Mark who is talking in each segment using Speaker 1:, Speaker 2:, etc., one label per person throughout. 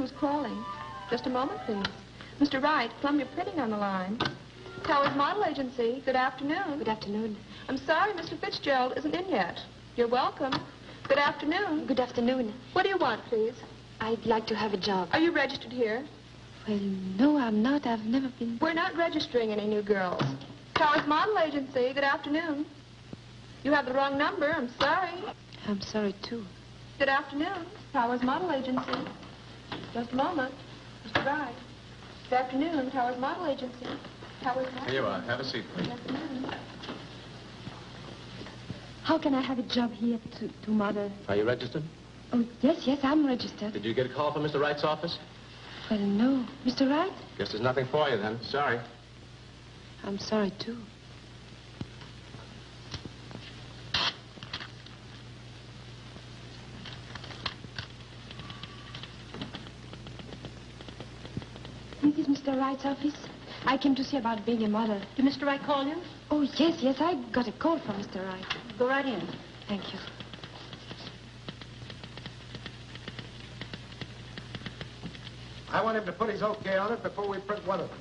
Speaker 1: Who's calling? Just a moment, please. Mr. Wright, Columbia Printing on the line. Towers Model Agency. Good afternoon.
Speaker 2: Good afternoon.
Speaker 1: I'm sorry Mr. Fitzgerald isn't in yet. You're welcome. Good afternoon.
Speaker 2: Good afternoon.
Speaker 1: What do you want, please?
Speaker 2: I'd like to have a job.
Speaker 1: Are you registered here?
Speaker 2: Well, no, I'm not. I've never been...
Speaker 1: We're not registering any new girls. Towers Model Agency. Good afternoon. You have the wrong number. I'm sorry.
Speaker 2: I'm sorry, too.
Speaker 1: Good afternoon. Towers Model Agency. Just a moment. Mr. Wright. Good afternoon. Towers Model Agency. Towers Model.
Speaker 3: Here you are. Have a seat, please.
Speaker 1: Good afternoon.
Speaker 2: How can I have a job here to Mother?
Speaker 3: Are you registered?
Speaker 2: Oh, yes, I'm registered.
Speaker 3: Did you get a call from Mr. Wright's office?
Speaker 2: Well, no. Mr. Wright?
Speaker 3: Guess there's nothing for you then. Sorry.
Speaker 2: I'm sorry, too. This is Mr. Wright's office. I came to see about being a model.
Speaker 4: Did Mr. Wright call you?
Speaker 2: Oh, yes, I got a call from Mr. Wright.
Speaker 4: Go right in.
Speaker 2: Thank you.
Speaker 5: I want him to put his okay on it before we print one of them.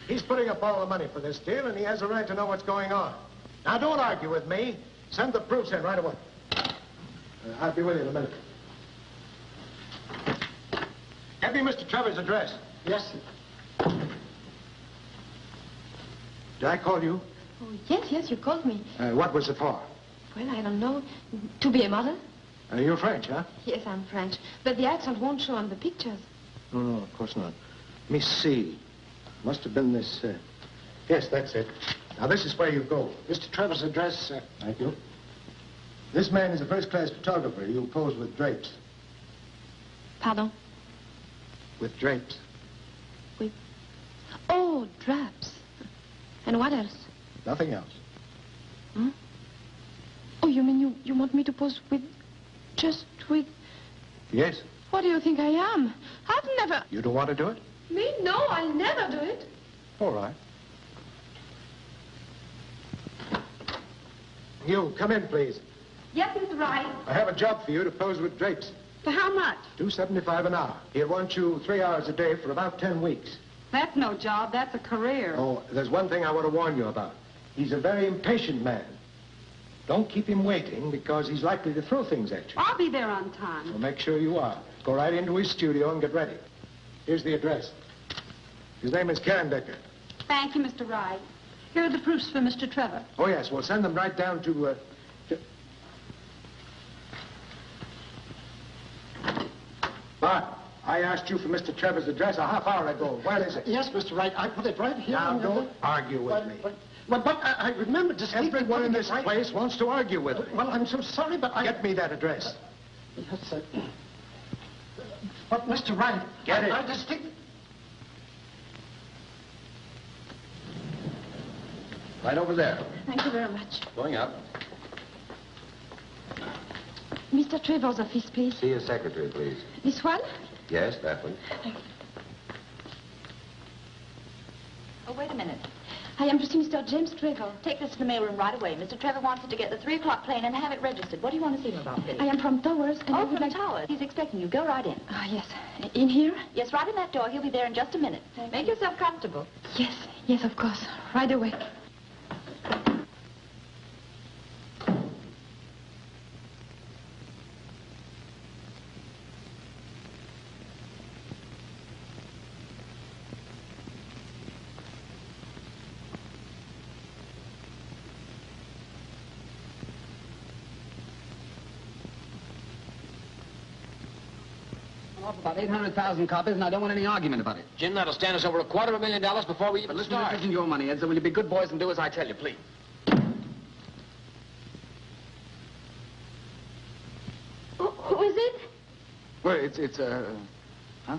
Speaker 5: He's putting up all the money for this deal, and he has a right to know what's going on. Now, don't argue with me. Send the proofs in right away. I'll be with you in a minute. Get me Mr. Trevor's address.
Speaker 6: Yes, sir.
Speaker 5: Did I call you?
Speaker 2: Oh, yes, you called me.
Speaker 5: What was it for?
Speaker 2: Well, I don't know. To be a model?
Speaker 5: You're French, huh?
Speaker 2: Yes, I'm French. But the accent won't show on the pictures.
Speaker 5: No, of course not. Let me see. Must have been this, Yes, that's it. Now, this is where you go.
Speaker 6: Mr. Trevor's address,
Speaker 5: Thank you. This man is a first-class photographer. He'll pose with drapes.
Speaker 2: Pardon?
Speaker 5: With drapes.
Speaker 2: With... Oh, drapes. And what else?
Speaker 5: Nothing else.
Speaker 2: Hmm? Oh, you mean you want me to pose with... just with...
Speaker 5: Yes.
Speaker 2: What do you think I am? I've never...
Speaker 5: You don't want to do it?
Speaker 1: Me? No, I'll never do it.
Speaker 5: All right. You, come in, please.
Speaker 1: Yes, Mr. Wright.
Speaker 5: I have a job for you to pose with drapes.
Speaker 1: For how much?
Speaker 5: $2.75 an hour. He'll want you 3 hours a day for about 10 weeks.
Speaker 4: That's no job. That's a career.
Speaker 5: Oh, there's one thing I want to warn you about. He's a very impatient man. Don't keep him waiting because he's likely to throw things at you.
Speaker 4: I'll be there on time.
Speaker 5: So make sure you are. Go right into his studio and get ready. Here's the address. His name is Carendecker.
Speaker 4: Thank you, Mr. Wright. Here are the proofs for Mr. Trevor.
Speaker 5: Oh, yes. We'll send them right down to... Bart, I asked you for Mr. Trevor's address a half hour ago. Where is it?
Speaker 6: Yes, Mr. Wright, I put it right here.
Speaker 5: Now, don't argue with me.
Speaker 6: But I remember distinctly...
Speaker 5: Everyone in this place wants to argue with me.
Speaker 6: Well, I'm so sorry, but I...
Speaker 5: Get me that address.
Speaker 6: Yes, sir. But, Mr. Wright...
Speaker 5: Get it.
Speaker 6: I distinctly...
Speaker 3: Right over there.
Speaker 2: Thank you very much.
Speaker 3: Going up.
Speaker 2: Mr. Trevor's office, please.
Speaker 3: See your secretary, please.
Speaker 2: This one?
Speaker 3: Yes, that one.
Speaker 2: Thank you.
Speaker 7: Oh, wait a minute.
Speaker 2: I am to see Mr. James Trevor.
Speaker 7: Take this to the mailroom right away. Mr. Trevor wants it to get the 3 o'clock plane and have it registered. What do you want to see him about, please?
Speaker 2: I am from Towers, and I
Speaker 7: Oh,
Speaker 2: would
Speaker 7: from
Speaker 2: like...
Speaker 7: Towers. He's expecting you. Go right in.
Speaker 2: Ah, yes. In here?
Speaker 7: Yes, right in that door. He'll be there in just a minute. Make yourself comfortable.
Speaker 2: Yes, of course. Right away.
Speaker 8: Off about 800,000 copies, and I don't want any argument about it.
Speaker 9: Jim, that'll stand us over $250,000 before we even
Speaker 8: But listen,
Speaker 9: start.
Speaker 8: this isn't your money, Ed, so will you be good boys and do as I tell you, please?
Speaker 2: Who is it?
Speaker 8: Well, it's huh?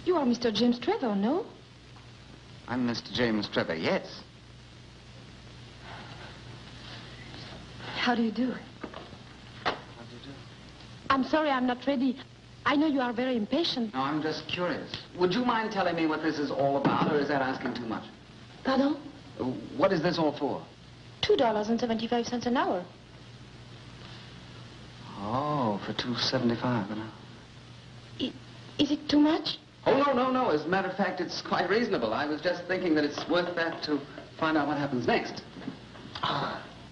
Speaker 2: You are Mr. James Trevor, no?
Speaker 8: I'm Mr. James Trevor, yes.
Speaker 2: How do you do? I'm sorry, I'm not ready. I know you are very impatient.
Speaker 8: No, I'm just curious. Would you mind telling me what this is all about, or is that asking too much?
Speaker 2: Pardon?
Speaker 8: What is this all for?
Speaker 2: $2.75 an hour.
Speaker 8: Oh, for $2.75 an hour.
Speaker 2: Is it too much?
Speaker 8: Oh, no. As a matter of fact, it's quite reasonable. I was just thinking that it's worth that to find out what happens next.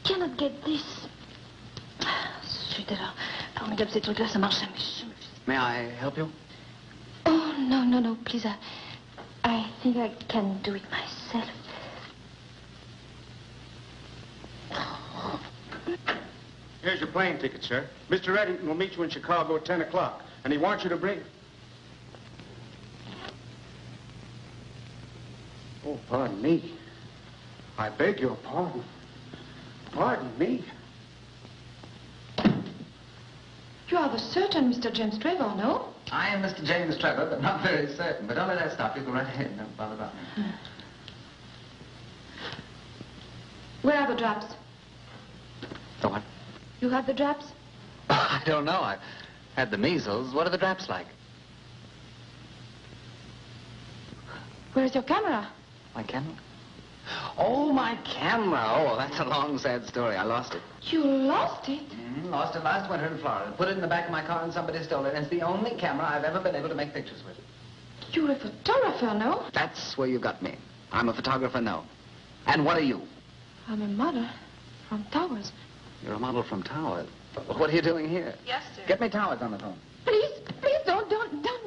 Speaker 2: Cannot get this. Zut alors. Formidable, ces trucs-là, ça marche jamais.
Speaker 8: May I help you?
Speaker 2: Oh, no, please. I think I can do it myself.
Speaker 5: Here's your plane ticket, sir. Mr. Eddington will meet you in Chicago at 10 o'clock, and he wants you to bring... Oh, pardon me. I beg your pardon. Pardon me.
Speaker 2: You are the certain Mr. James Trevor, no?
Speaker 8: I am Mr. James Trevor, but not very certain. But don't let that stop you. Go right ahead. Don't bother about me.
Speaker 2: Where are the drops?
Speaker 8: The what?
Speaker 2: You have the drops?
Speaker 8: I don't know. I've had the measles. What are the drops like?
Speaker 2: Where's your camera?
Speaker 8: My camera? Oh, my camera. Oh, that's a long, sad story. I lost it.
Speaker 2: You lost it?
Speaker 8: Lost it last winter in Florida. Put it in the back of my car and somebody stole it. And it's the only camera I've ever been able to make pictures with.
Speaker 2: You're a photographer, no?
Speaker 8: That's where you got me. I'm a photographer, no. And what are you?
Speaker 2: I'm a model from Towers.
Speaker 8: You're a model from Towers. What are you doing here?
Speaker 1: Yes, sir.
Speaker 8: Get me Towers on the phone.
Speaker 2: Please,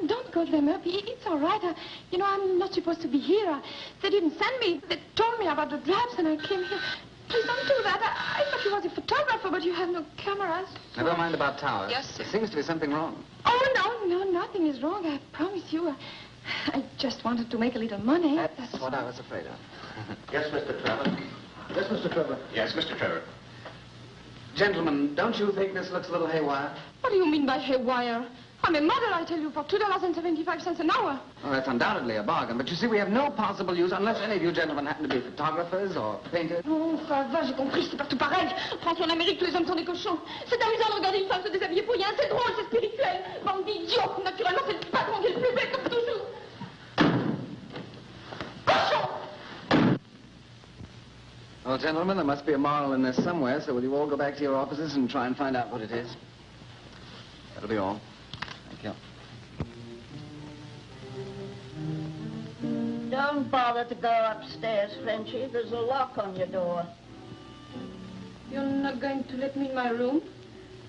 Speaker 2: don't call them up. It's all right. I'm not supposed to be here. They didn't send me. They told me about the drops and I came here. Please don't do that. I thought you was a photographer, but you have no cameras. So...
Speaker 8: Never mind about Towers.
Speaker 1: Yes, sir.
Speaker 8: There seems to be something wrong.
Speaker 2: Oh, no, nothing is wrong. I promise you. I just wanted to make a little money.
Speaker 8: That's what I was afraid of.
Speaker 3: Yes, Mr. Trevor.
Speaker 5: Yes, Mr. Trevor.
Speaker 3: Yes, Mr. Trevor.
Speaker 8: Gentlemen, don't you think this looks a little haywire?
Speaker 2: What do you mean by haywire? I'm a model, I tell you, for $2.75 an hour.
Speaker 8: Well, that's undoubtedly a bargain. But you see, we have no possible use unless any of you gentlemen happen to be photographers or painters.
Speaker 2: Oh, ça va, j'ai compris, c'est partout pareil. France, en Amérique, tous les hommes sont des cochons. C'est amusant de regarder une femme se déshabiller pour rien. C'est drôle, c'est spirituel. Bande d'idiots. Naturellement, c'est le patron qui est le plus bête, comme toujours. Cochon!
Speaker 8: Well, gentlemen, there must be a moral in this somewhere, so will you all go back to your offices and try and find out what it is? That'll be all. Thank you.
Speaker 10: Don't bother to go upstairs, Frenchy. There's a lock on your door.
Speaker 2: You're not going to let me in my room?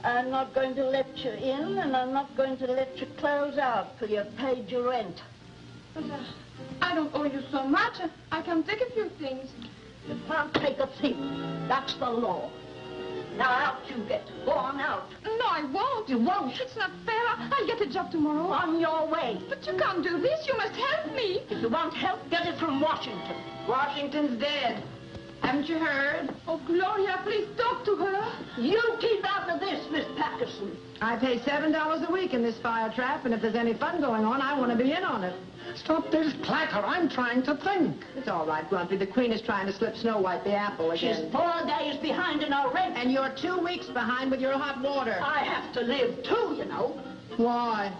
Speaker 10: I'm not going to let you in, and I'm not going to let you close out till you've paid your rent.
Speaker 2: But, I don't owe you so much. I can take a few things.
Speaker 10: You can't take a thing. That's the law. Now out you get. Go on out.
Speaker 2: No, I won't.
Speaker 10: You won't.
Speaker 2: It's not fair. I'll get a job tomorrow.
Speaker 10: On your way.
Speaker 2: But you can't do this. You must help me.
Speaker 10: If you want help, get it from Washington.
Speaker 1: Washington's dead. Haven't you heard?
Speaker 2: Oh, Gloria, please talk to her.
Speaker 10: You keep out of this, Miss Patterson.
Speaker 1: I pay $7 a week in this fire trap, and if there's any fun going on, I want to be in on it.
Speaker 6: Stop this clatter. I'm trying to think.
Speaker 1: It's all right, Grumpy. The Queen is trying to slip Snow White the apple
Speaker 10: She's
Speaker 1: again.
Speaker 10: 4 days behind in her rent.
Speaker 1: And you're 2 weeks behind with your hot water.
Speaker 10: I have to live, too, you know.
Speaker 1: Why?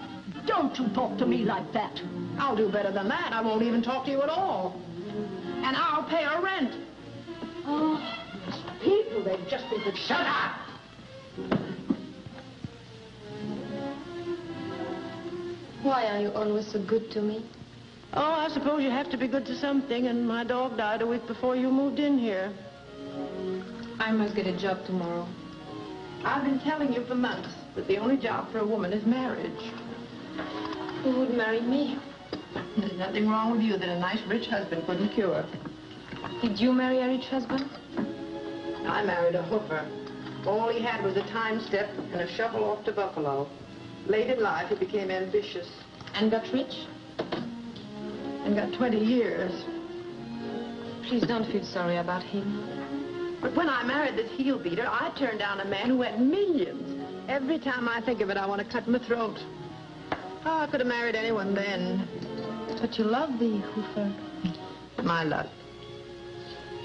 Speaker 10: Don't you talk to me like that.
Speaker 1: I'll do better than that. I won't even talk to you at all. And I'll pay her rent.
Speaker 10: Oh, these people, they've just been... Shut up!
Speaker 2: Why are you always so good to me?
Speaker 1: Oh, I suppose you have to be good to something, and my dog died a week before you moved in here.
Speaker 2: I must get a job tomorrow.
Speaker 1: I've been telling you for months that the only job for a woman is marriage.
Speaker 2: Who would marry me?
Speaker 1: There's nothing wrong with you that a nice, rich husband couldn't cure.
Speaker 2: Did you marry a rich husband?
Speaker 1: I married a hooker. All he had was a time step and a shovel off to Buffalo. Late in life, he became ambitious.
Speaker 2: And got rich?
Speaker 1: And got 20 years.
Speaker 2: Please don't feel sorry about him.
Speaker 1: But when I married this heel beater, I turned down a man who had millions. Every time I think of it, I want to cut my throat. Oh, I could have married anyone then.
Speaker 2: But you love the hoofer.
Speaker 1: My luck.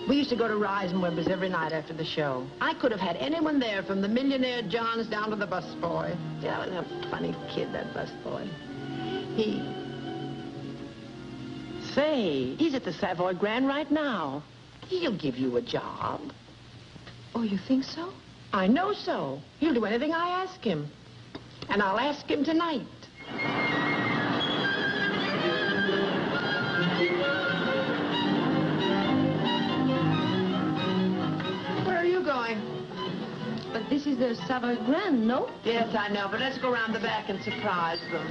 Speaker 1: We used to go to Reisenweber's every night after the show. I could have had anyone there, from the millionaire Johns down to the busboy. Yeah, was a funny kid, that busboy. Say, he's at the Savoy Grand right now. He'll give you a job.
Speaker 2: Oh, you think so?
Speaker 1: I know so. He'll do anything I ask him. And I'll ask him tonight. Where are you going?
Speaker 2: But this is the Savoy Grand, no?
Speaker 1: Yes, I know, but let's go around the back and surprise them.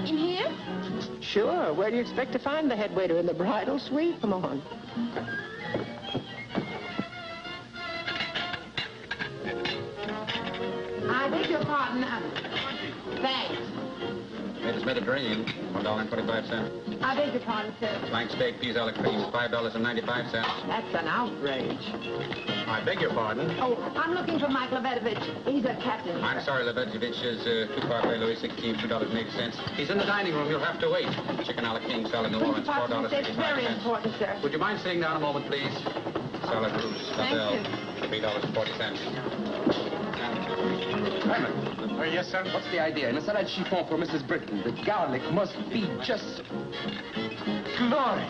Speaker 2: In here?
Speaker 1: Sure. Where do you expect to find the head waiter in the bridal suite? Come on. I beg your pardon. Thanks.
Speaker 3: Latest Mediterranean, $1.25.
Speaker 1: I beg your pardon, sir.
Speaker 3: Flank steak, peas a la cream, $5.95.
Speaker 1: That's an outrage.
Speaker 3: I beg your pardon.
Speaker 1: Oh, I'm looking for Mike Lebetovich. He's a captain.
Speaker 3: I'm sorry, Lebetovich is 2 parfait Louis 16, $2.80. He's in the dining room. You'll have to wait. Chicken a la king, salad New Orleans, $4.85.
Speaker 1: It's very important, sir.
Speaker 3: Would you mind sitting down a moment, please? Salad Rouge, Labelle, $3.40.
Speaker 8: Raymond.
Speaker 5: Yes, sir?
Speaker 8: What's the idea? In a salad chiffon for Mrs. Britton, the garlic must be just...
Speaker 5: Gloria!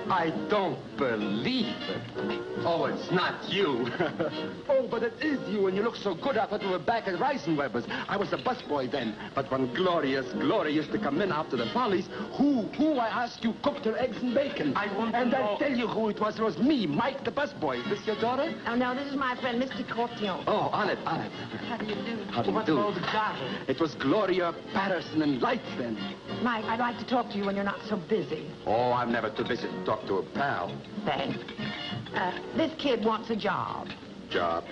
Speaker 11: I don't believe it. Oh, it's not you.
Speaker 8: Oh, but it is you, and you look so good. I thought you were back at Reisenweber's. I was the busboy then. But when Gloria used to come in after the follies, who, I ask you, cooked her eggs and bacon?
Speaker 11: I want to
Speaker 8: And
Speaker 11: know...
Speaker 8: I'll tell you who it was. It was me, Mike the busboy. Is this your daughter?
Speaker 1: Oh, no, this is my friend, Mr. Cortillon.
Speaker 8: Oh, on it.
Speaker 2: How do you do?
Speaker 8: How do you do? It was Gloria, Patterson, and Lights then.
Speaker 1: Mike, I'd like to talk to you when you're not so busy.
Speaker 11: Oh, I'm never too busy to talk to a pal.
Speaker 1: Thanks. This kid wants a job.
Speaker 11: Job?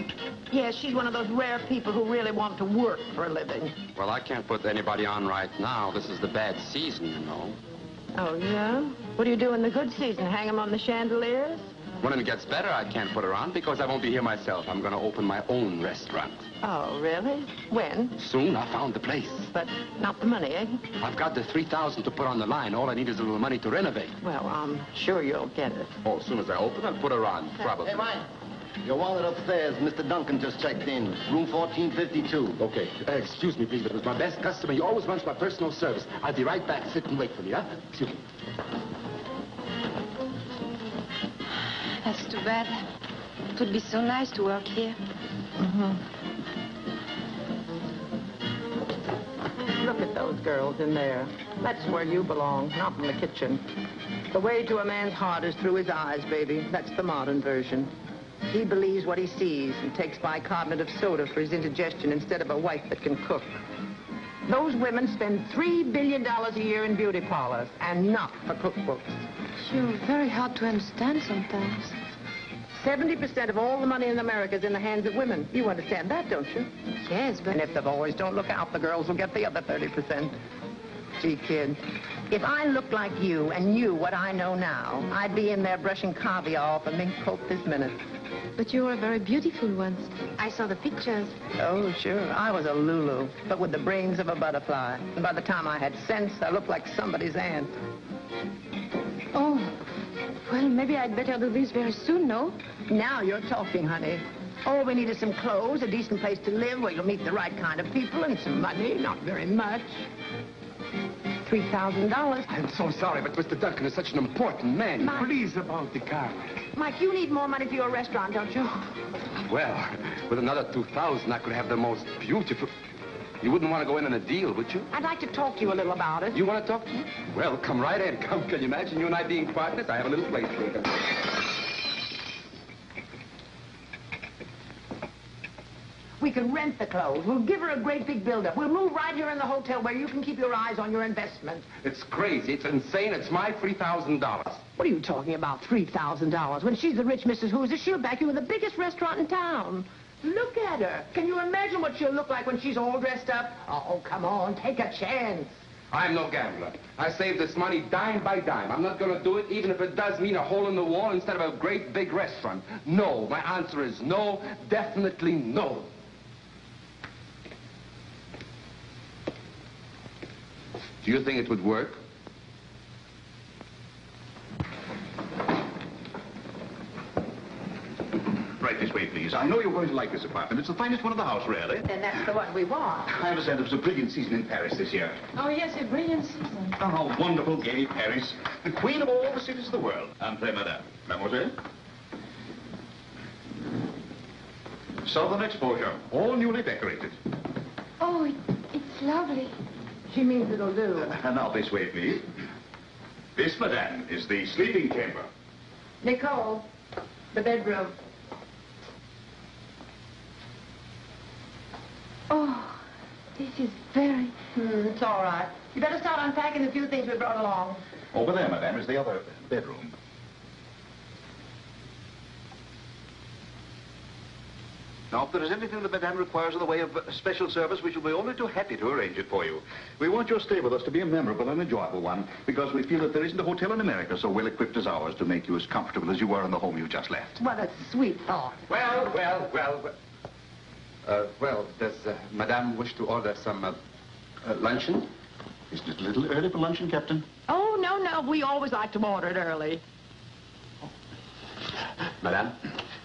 Speaker 1: Yes, she's one of those rare people who really want to work for a living.
Speaker 11: Well, I can't put anybody on right now. This is the bad season, you know.
Speaker 1: Oh, yeah? What do you do in the good season? Hang them on the chandeliers?
Speaker 11: When it gets better, I can't put her on because I won't be here myself. I'm going to open my own restaurant.
Speaker 1: Oh, really? When?
Speaker 11: Soon. I found the place.
Speaker 1: But not the money, eh?
Speaker 11: I've got the $3,000 to put on the line. All I need is a little money to renovate.
Speaker 1: Well, I'm sure you'll get it.
Speaker 11: Oh, as soon as I open, I'll put her on, probably.
Speaker 3: Hey, Mike. Your wallet upstairs. Mr. Duncan just checked in. Room 1452.
Speaker 8: Okay. Excuse me, please, but it was my best customer. He always wants my personal service. I'll be right back. Sit and wait for me, huh? Excuse me.
Speaker 2: That's too bad. It would be so nice to work here.
Speaker 1: Look at those girls in there. That's where you belong, not in the kitchen. The way to a man's heart is through his eyes, baby. That's the modern version. He believes what he sees and takes bicarbonate of soda for his indigestion instead of a wife that can cook. Those women spend $3 billion a year in beauty parlors and not for cookbooks.
Speaker 2: You're very hard to understand sometimes.
Speaker 1: 70% of all the money in America is in the hands of women. You understand that, don't you?
Speaker 2: Yes, but...
Speaker 1: And if the boys don't look out, the girls will get the other 30%. Gee, kid, if I looked like you and knew what I know now, I'd be in there brushing caviar off a mink coat this minute.
Speaker 2: But you were very beautiful once. I saw the pictures.
Speaker 1: Oh, sure. I was a Lulu, but with the brains of a butterfly. And by the time I had sense, I looked like somebody's aunt.
Speaker 2: Oh, well, maybe I'd better do this very soon, no?
Speaker 1: Now you're talking, honey. All we need is some clothes, a decent place to live where you'll meet the right kind of people, and some money. Not very much. $3,000.
Speaker 8: I'm so sorry, but Mr. Duncan is such an important man.
Speaker 1: Mike.
Speaker 8: Please, about the garlic.
Speaker 1: Mike, you need more money for your restaurant, don't you?
Speaker 11: Well, with another $2,000, I could have the most beautiful... You wouldn't want to go in on a deal, would you?
Speaker 1: I'd like to talk to you a little about it.
Speaker 11: You want to talk to me? Well, come right in. Come, can you imagine you and I being partners? I have a little place taken.
Speaker 1: We can rent the clothes. We'll give her a great big build-up. We'll move right here in the hotel where you can keep your eyes on your investment.
Speaker 11: It's crazy. It's insane. It's my $3,000.
Speaker 1: What are you talking about, $3,000? When she's the rich Mrs. Hoosier, she'll back you with the biggest restaurant in town. Look at her. Can you imagine what she'll look like when she's all dressed up? Oh, come on, take a chance.
Speaker 11: I'm no gambler. I save this money dime by dime. I'm not going to do it even if it does mean a hole in the wall instead of a great big restaurant. No. My answer is no. Definitely no. Do you think it would work?
Speaker 3: Right this way, please.
Speaker 12: I know you're going going to like this apartment. It's the finest one in the house, really.
Speaker 1: And that's the one we want.
Speaker 12: I understand it was a brilliant season in Paris this year.
Speaker 2: Oh, yes, a brilliant season.
Speaker 12: Oh, how wonderful, gay Paris. The queen of all the cities of the world. Entrez, madame. Mademoiselle? Southern exposure, all newly decorated.
Speaker 2: Oh, it's lovely.
Speaker 1: She means it'll do.
Speaker 12: Now, this way, please. This, madame, is the sleeping chamber.
Speaker 1: Nicole, the bedroom.
Speaker 2: Oh, this is very...
Speaker 1: It's all right. You better start unpacking the few things we brought along.
Speaker 12: Over there, madame, is the other bedroom. Now, if there is anything that Madame requires in the way of special service, we shall be only too happy to arrange it for you. We want your stay with us to be a memorable and enjoyable one, because we feel that there isn't a hotel in America so well equipped as ours to make you as comfortable as you were in the home you just left.
Speaker 1: What a sweet thought.
Speaker 11: Well, does Madame wish to order some luncheon?
Speaker 12: Isn't it a little early for luncheon, Captain?
Speaker 1: Oh, no. We always like to order it early.
Speaker 12: Madame?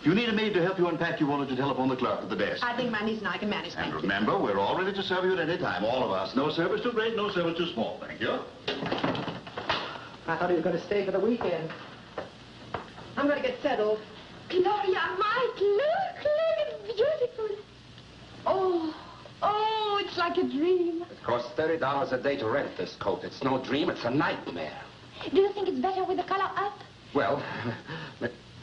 Speaker 12: If you need a maid to help you unpack, you wanted to telephone the clerk at the desk.
Speaker 1: I think my niece and I can manage that.
Speaker 12: And remember, we're all ready to serve you at any time, all of us. No service too great, no service too small. Thank you.
Speaker 1: I thought he was going to stay for the weekend. I'm going to get settled.
Speaker 2: Gloria, Mike, look, it's beautiful. Oh, it's like a dream.
Speaker 11: It costs $30 a day to rent this coat. It's no dream, it's a nightmare.
Speaker 2: Do you think it's better with the color up?
Speaker 11: Well,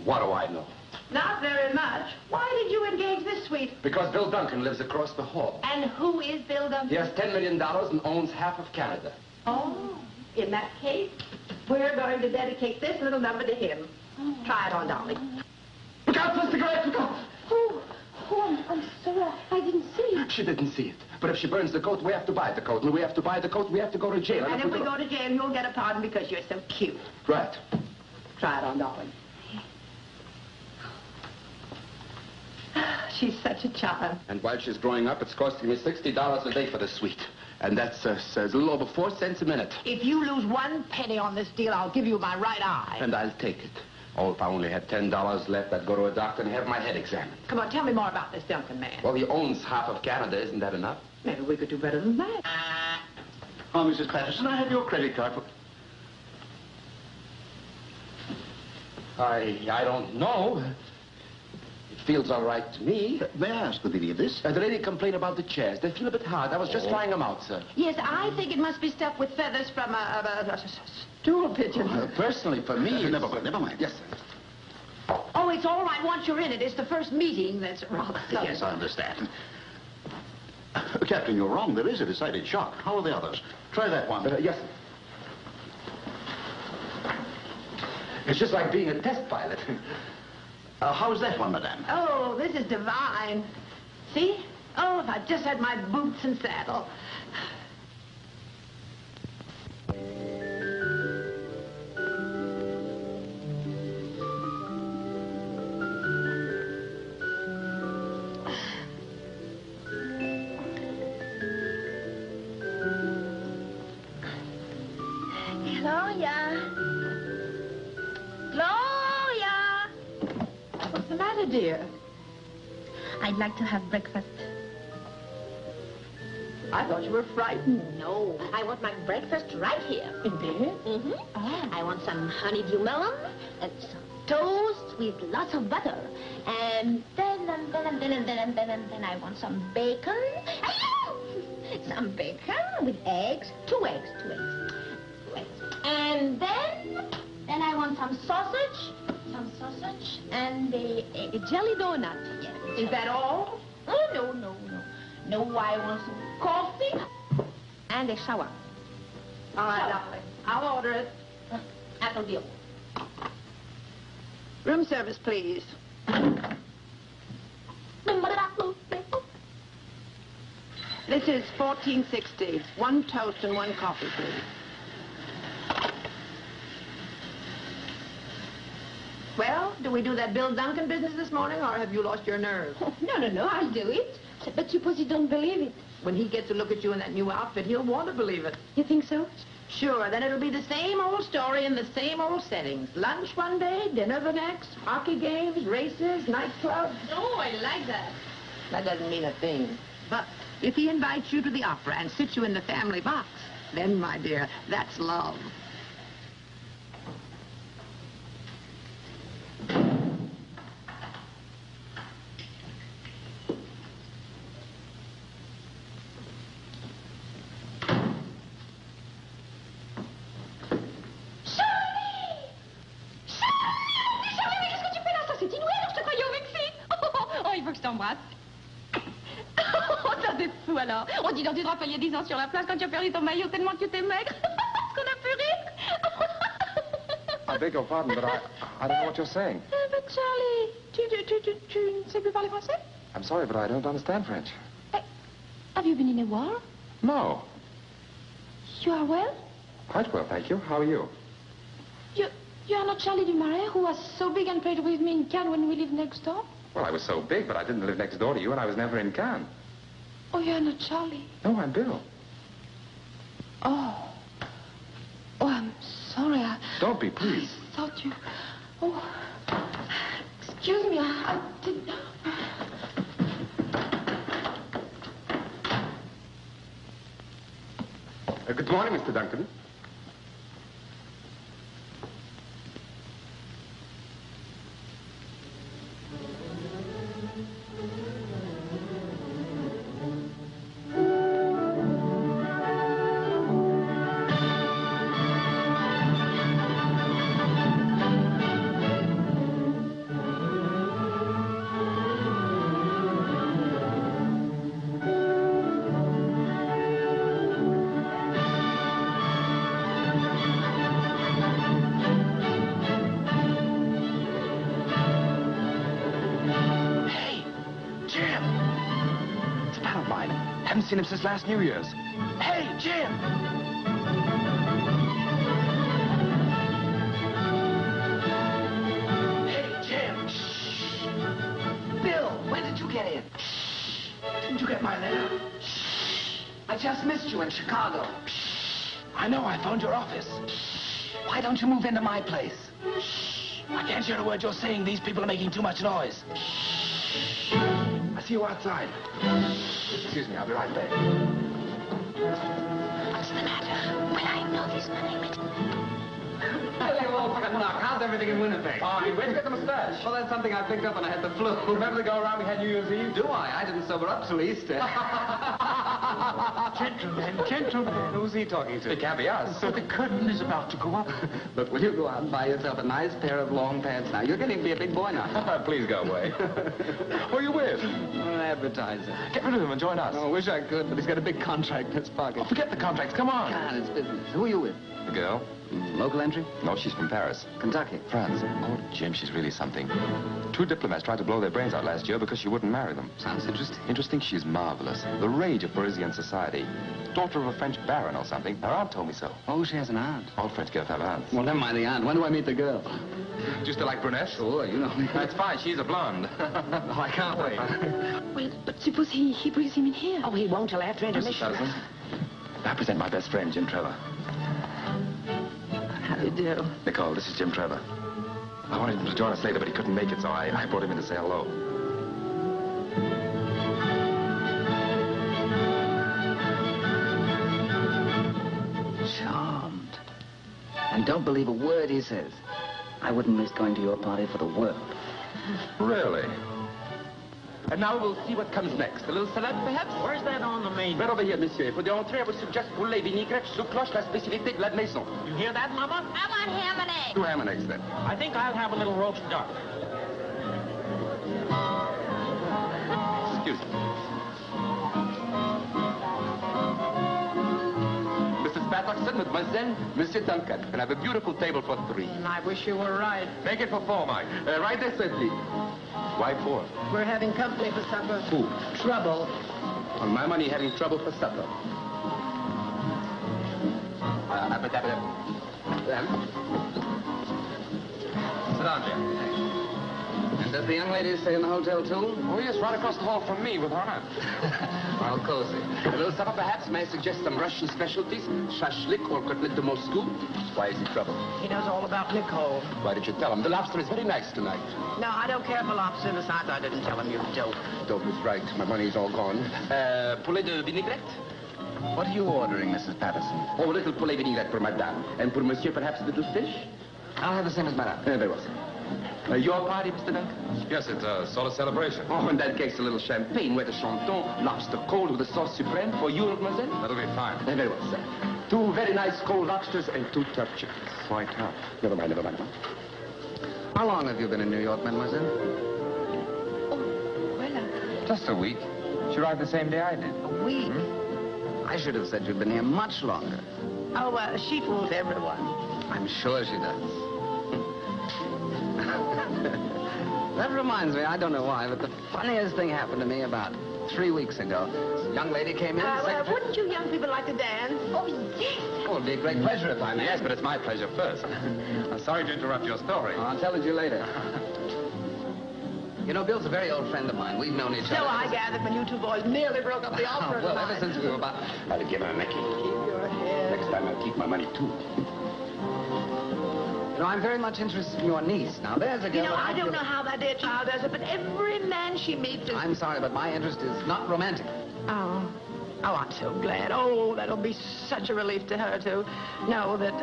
Speaker 11: what do I know?
Speaker 1: Not very much. Why did you engage this suite?
Speaker 11: Because Bill Duncan lives across the hall.
Speaker 1: And who is Bill Duncan?
Speaker 11: He has $10 million and owns half of Canada.
Speaker 1: Oh, in that case, we're going to dedicate this little number to him. Try it on, darling.
Speaker 8: Look out for cigarettes, look out!
Speaker 2: I'm sorry. I didn't see it.
Speaker 11: She didn't see it. But if she burns the coat, we have to buy the coat. And we have to buy the coat, we have to go to jail.
Speaker 1: And if we go to jail, you'll get a pardon because you're so cute.
Speaker 11: Right.
Speaker 1: Try it on, darling. She's such a child.
Speaker 11: And while she's growing up, it's costing me $60 a day for the suite. And that's a little over 4 cents a minute.
Speaker 1: If you lose 1 penny on this deal, I'll give you my right eye.
Speaker 11: And I'll take it. Oh, if I only had $10 left, I'd go to a doctor and have my head examined.
Speaker 1: Come on, tell me more about this Duncan man.
Speaker 11: Well, he owns half of Canada. Isn't that enough?
Speaker 1: Maybe we could do better than that.
Speaker 12: Oh, Mrs. Patterson, I have your credit card for...
Speaker 11: I don't know. It feels all right to me.
Speaker 12: May I ask the meaning of this?
Speaker 11: The lady complained about the chairs. They feel a bit hard. I was just trying them out, sir.
Speaker 1: Yes, I think it must be stuffed with feathers from a stool pigeon.
Speaker 11: Personally, for me...
Speaker 12: Never mind.
Speaker 11: Yes, sir.
Speaker 1: Oh, it's all right once you're in it. It's the first meeting that's rather...
Speaker 12: Yes, I understand. Captain, you're wrong. There is a decided shock. How are the others? Try that one.
Speaker 11: Yes, sir. It's just like being a test pilot.
Speaker 12: How's that one, madame?
Speaker 1: Oh, this is divine. See? Oh, if I just had my boots and saddle.
Speaker 2: Gloria!
Speaker 1: What's the matter, dear?
Speaker 2: I'd like to have breakfast.
Speaker 1: I thought you were frightened.
Speaker 13: No, I want my breakfast right here.
Speaker 1: In bed?
Speaker 13: Mm-hmm.
Speaker 1: Oh.
Speaker 13: I want some honeydew melon and some toast with lots of butter. And then I want some bacon. Some bacon with eggs. 2 eggs. And then I want some sausage. And a jelly donut. Yeah.
Speaker 1: Is that all?
Speaker 13: Oh, no. No, I want some coffee and a shower.
Speaker 1: All right, darling. I'll order it.
Speaker 13: That'll deal.
Speaker 1: Room service, please. This is $14.60. 1 toast and 1 coffee, please. Well, do we do that Bill Duncan business this morning, or have you lost your nerve?
Speaker 2: Oh, no, I'll do it. But suppose you don't believe it.
Speaker 1: When he gets a look at you in that new outfit, he'll want to believe it.
Speaker 2: You think so?
Speaker 1: Sure, then it'll be the same old story in the same old settings. Lunch one day, dinner the next, hockey games, races, nightclubs.
Speaker 2: Oh, I like that.
Speaker 1: That doesn't mean a thing. But if he invites you to the opera and sits you in the family box, then, my dear, that's love.
Speaker 2: Fou alors. On dit donc tu te rappelais 10 ans sur la plage quand tu as perdu ton maillot tellement que tu étais maigre. Est-ce qu'on a pu rire?
Speaker 11: I beg your pardon, but I don't know what you're saying.
Speaker 2: But Charlie, tu ne sais plus parler français?
Speaker 11: I'm sorry, but I don't understand French.
Speaker 2: Hey, have you been in a war?
Speaker 11: No.
Speaker 2: You are well?
Speaker 11: Quite well, thank you. How are you?
Speaker 2: You are not Charlie Dumaret, who was so big and played with me in Cannes when we lived next door?
Speaker 11: Well, I was so big, but I didn't live next door to you, and I was never in Cannes.
Speaker 2: Oh, you're not Charlie.
Speaker 11: No, I'm Bill.
Speaker 2: Oh. Oh, I'm sorry.
Speaker 11: Don't be, please.
Speaker 2: I thought you... Oh. Excuse me, I didn't...
Speaker 11: Good morning, Mr. Duncan.
Speaker 8: Haven't seen him since last New Year's. Hey, Jim! Hey, Jim! Shh. Bill, when did you get in? Shh. Didn't you get my letter? Shh. I just missed you in Chicago. Shh. I know, I phoned your office. Shh. Why don't you move into my place? Shh. I can't hear a word you're saying. These people are making too much noise. Shh. I see you outside. Excuse me, I'll be right back.
Speaker 13: What's the matter? Will I know this money?
Speaker 3: How's everything in Winnipeg?
Speaker 11: Fine. Where'd you get the mustache?
Speaker 3: Well, that's something I picked up when I had the flu.
Speaker 11: Remember the go-around we had New Year's Eve?
Speaker 3: Do I? I didn't sober up till Easter.
Speaker 6: Gentlemen.
Speaker 3: Who's he talking to?
Speaker 11: It can't be us.
Speaker 6: So the curtain is about to go up.
Speaker 3: Look, will you go out and buy yourself a nice pair of long pants now? You're getting to be a big boy now.
Speaker 11: Please go away. Who are you with?
Speaker 3: An advertiser.
Speaker 11: Get rid of him and join us.
Speaker 3: Oh, I wish I could, but he's got a big contract in his pocket.
Speaker 11: Oh, forget the contracts. Come on.
Speaker 3: God, it's business. Who are you with?
Speaker 11: The girl?
Speaker 3: Local entry?
Speaker 11: No, she's from Paris.
Speaker 3: Kentucky.
Speaker 11: France. Oh, Jim, she's really something. 2 diplomats tried to blow their brains out last year because she wouldn't marry them.
Speaker 3: Sounds interesting.
Speaker 11: Interesting? She's marvelous. The rage of Parisian society. Daughter of a French baron or something. Her aunt told me so.
Speaker 3: Oh, she has an aunt.
Speaker 11: All French girls have aunts.
Speaker 3: Well, never mind the aunt. When do I meet the girl?
Speaker 11: Do you still like brunettes?
Speaker 3: Sure, you know me.
Speaker 11: That's fine. She's a blonde.
Speaker 3: Oh, I can't wait.
Speaker 2: Well, but suppose he brings him in here.
Speaker 1: Oh, he won't till after
Speaker 11: Mrs.
Speaker 1: intermission.
Speaker 11: Sutherland, I present my best friend, Jim Trevor.
Speaker 1: How do you do?
Speaker 11: Nicole, this is Jim Trevor. I wanted him to join us later, but he couldn't make it, so I brought him in to say hello.
Speaker 3: Charmed. And don't believe a word he says. I wouldn't miss going to your party for the world.
Speaker 11: Really? And now we'll see what comes next. A little salad, perhaps?
Speaker 6: Where's that on the menu?
Speaker 11: Right over here, monsieur. For the entrée, I would suggest poulet vinaigrette sous cloche, la spécialité de la maison.
Speaker 6: You hear that, Mama?
Speaker 13: I want ham and eggs.
Speaker 11: 2 ham and eggs, then.
Speaker 6: I think I'll have a little roast duck.
Speaker 11: Excuse me. Mrs. Patterson, mademoiselle, Monsieur Duncan. And I have a beautiful table for 3.
Speaker 1: I wish you were right.
Speaker 11: Make it for 4, Mike. Right this way, please. Why 4?
Speaker 1: We're having company for supper.
Speaker 11: Who?
Speaker 1: Trouble.
Speaker 11: On my money, having trouble for supper. Sit down, Jim. And Does the young lady stay in the hotel, too?
Speaker 3: Oh, yes, right across the hall from me with her aunt.
Speaker 11: Well, cozy. A little supper, perhaps? May I suggest some Russian specialties? Shashlik or cutlet de Moscow? Why is he trouble?
Speaker 1: He knows all about Nicole.
Speaker 11: Why did you tell him? The lobster is very nice tonight.
Speaker 1: No, I don't care for lobster. Besides, I didn't tell him, you dope.
Speaker 11: Dope is right. My money's all gone. Poulet de vinaigrette?
Speaker 14: What are you ordering, Mrs. Patterson?
Speaker 11: Oh, a little poulet vinaigrette for madame. And for monsieur, perhaps a little fish?
Speaker 14: I'll have the same as madame.
Speaker 11: Very well, sir. Your party, Mr. Duncan?
Speaker 3: Yes, it's a sort of celebration.
Speaker 11: Oh, in that case, a little champagne, wet de chanton, lobster cold with a sauce supreme for you, mademoiselle?
Speaker 3: That'll be fine.
Speaker 11: Very well, sir. 2 very nice cold lobsters and 2 tough chickens.
Speaker 3: Quite tough.
Speaker 11: Never mind, never mind.
Speaker 14: How long have you been in New York, mademoiselle?
Speaker 2: Oh, well,
Speaker 14: Just a week. She arrived the same day I did.
Speaker 2: a week.
Speaker 14: I should have said you'd been here much longer.
Speaker 1: Oh, she fools everyone.
Speaker 14: I'm sure she does. That reminds me, I don't know why, but the funniest thing happened to me about 3 weeks ago. This young lady came in.
Speaker 1: Wouldn't you young people like to dance?
Speaker 2: Oh, yes.
Speaker 14: Oh, it'd be a great pleasure if I may.
Speaker 3: Yes, but it's my pleasure first. I'm sorry to interrupt your story.
Speaker 14: I'll tell it to you later. You know, Bill's a very old friend of mine. We've known each other.
Speaker 1: So I gathered when you two boys nearly broke up the opera.
Speaker 14: Well, ever since we were about...
Speaker 11: I'll give her a Mickey.
Speaker 1: Keep your head.
Speaker 11: Next time I'll keep my money, too.
Speaker 14: You know, I'm very much interested in your niece. Now, there's a girl...
Speaker 1: You know, I don't know how that dear child does it, but every man she meets is...
Speaker 14: I'm sorry, but my interest is not romantic.
Speaker 1: Oh. Oh, I'm so glad. Oh, that'll be such a relief to her, to know that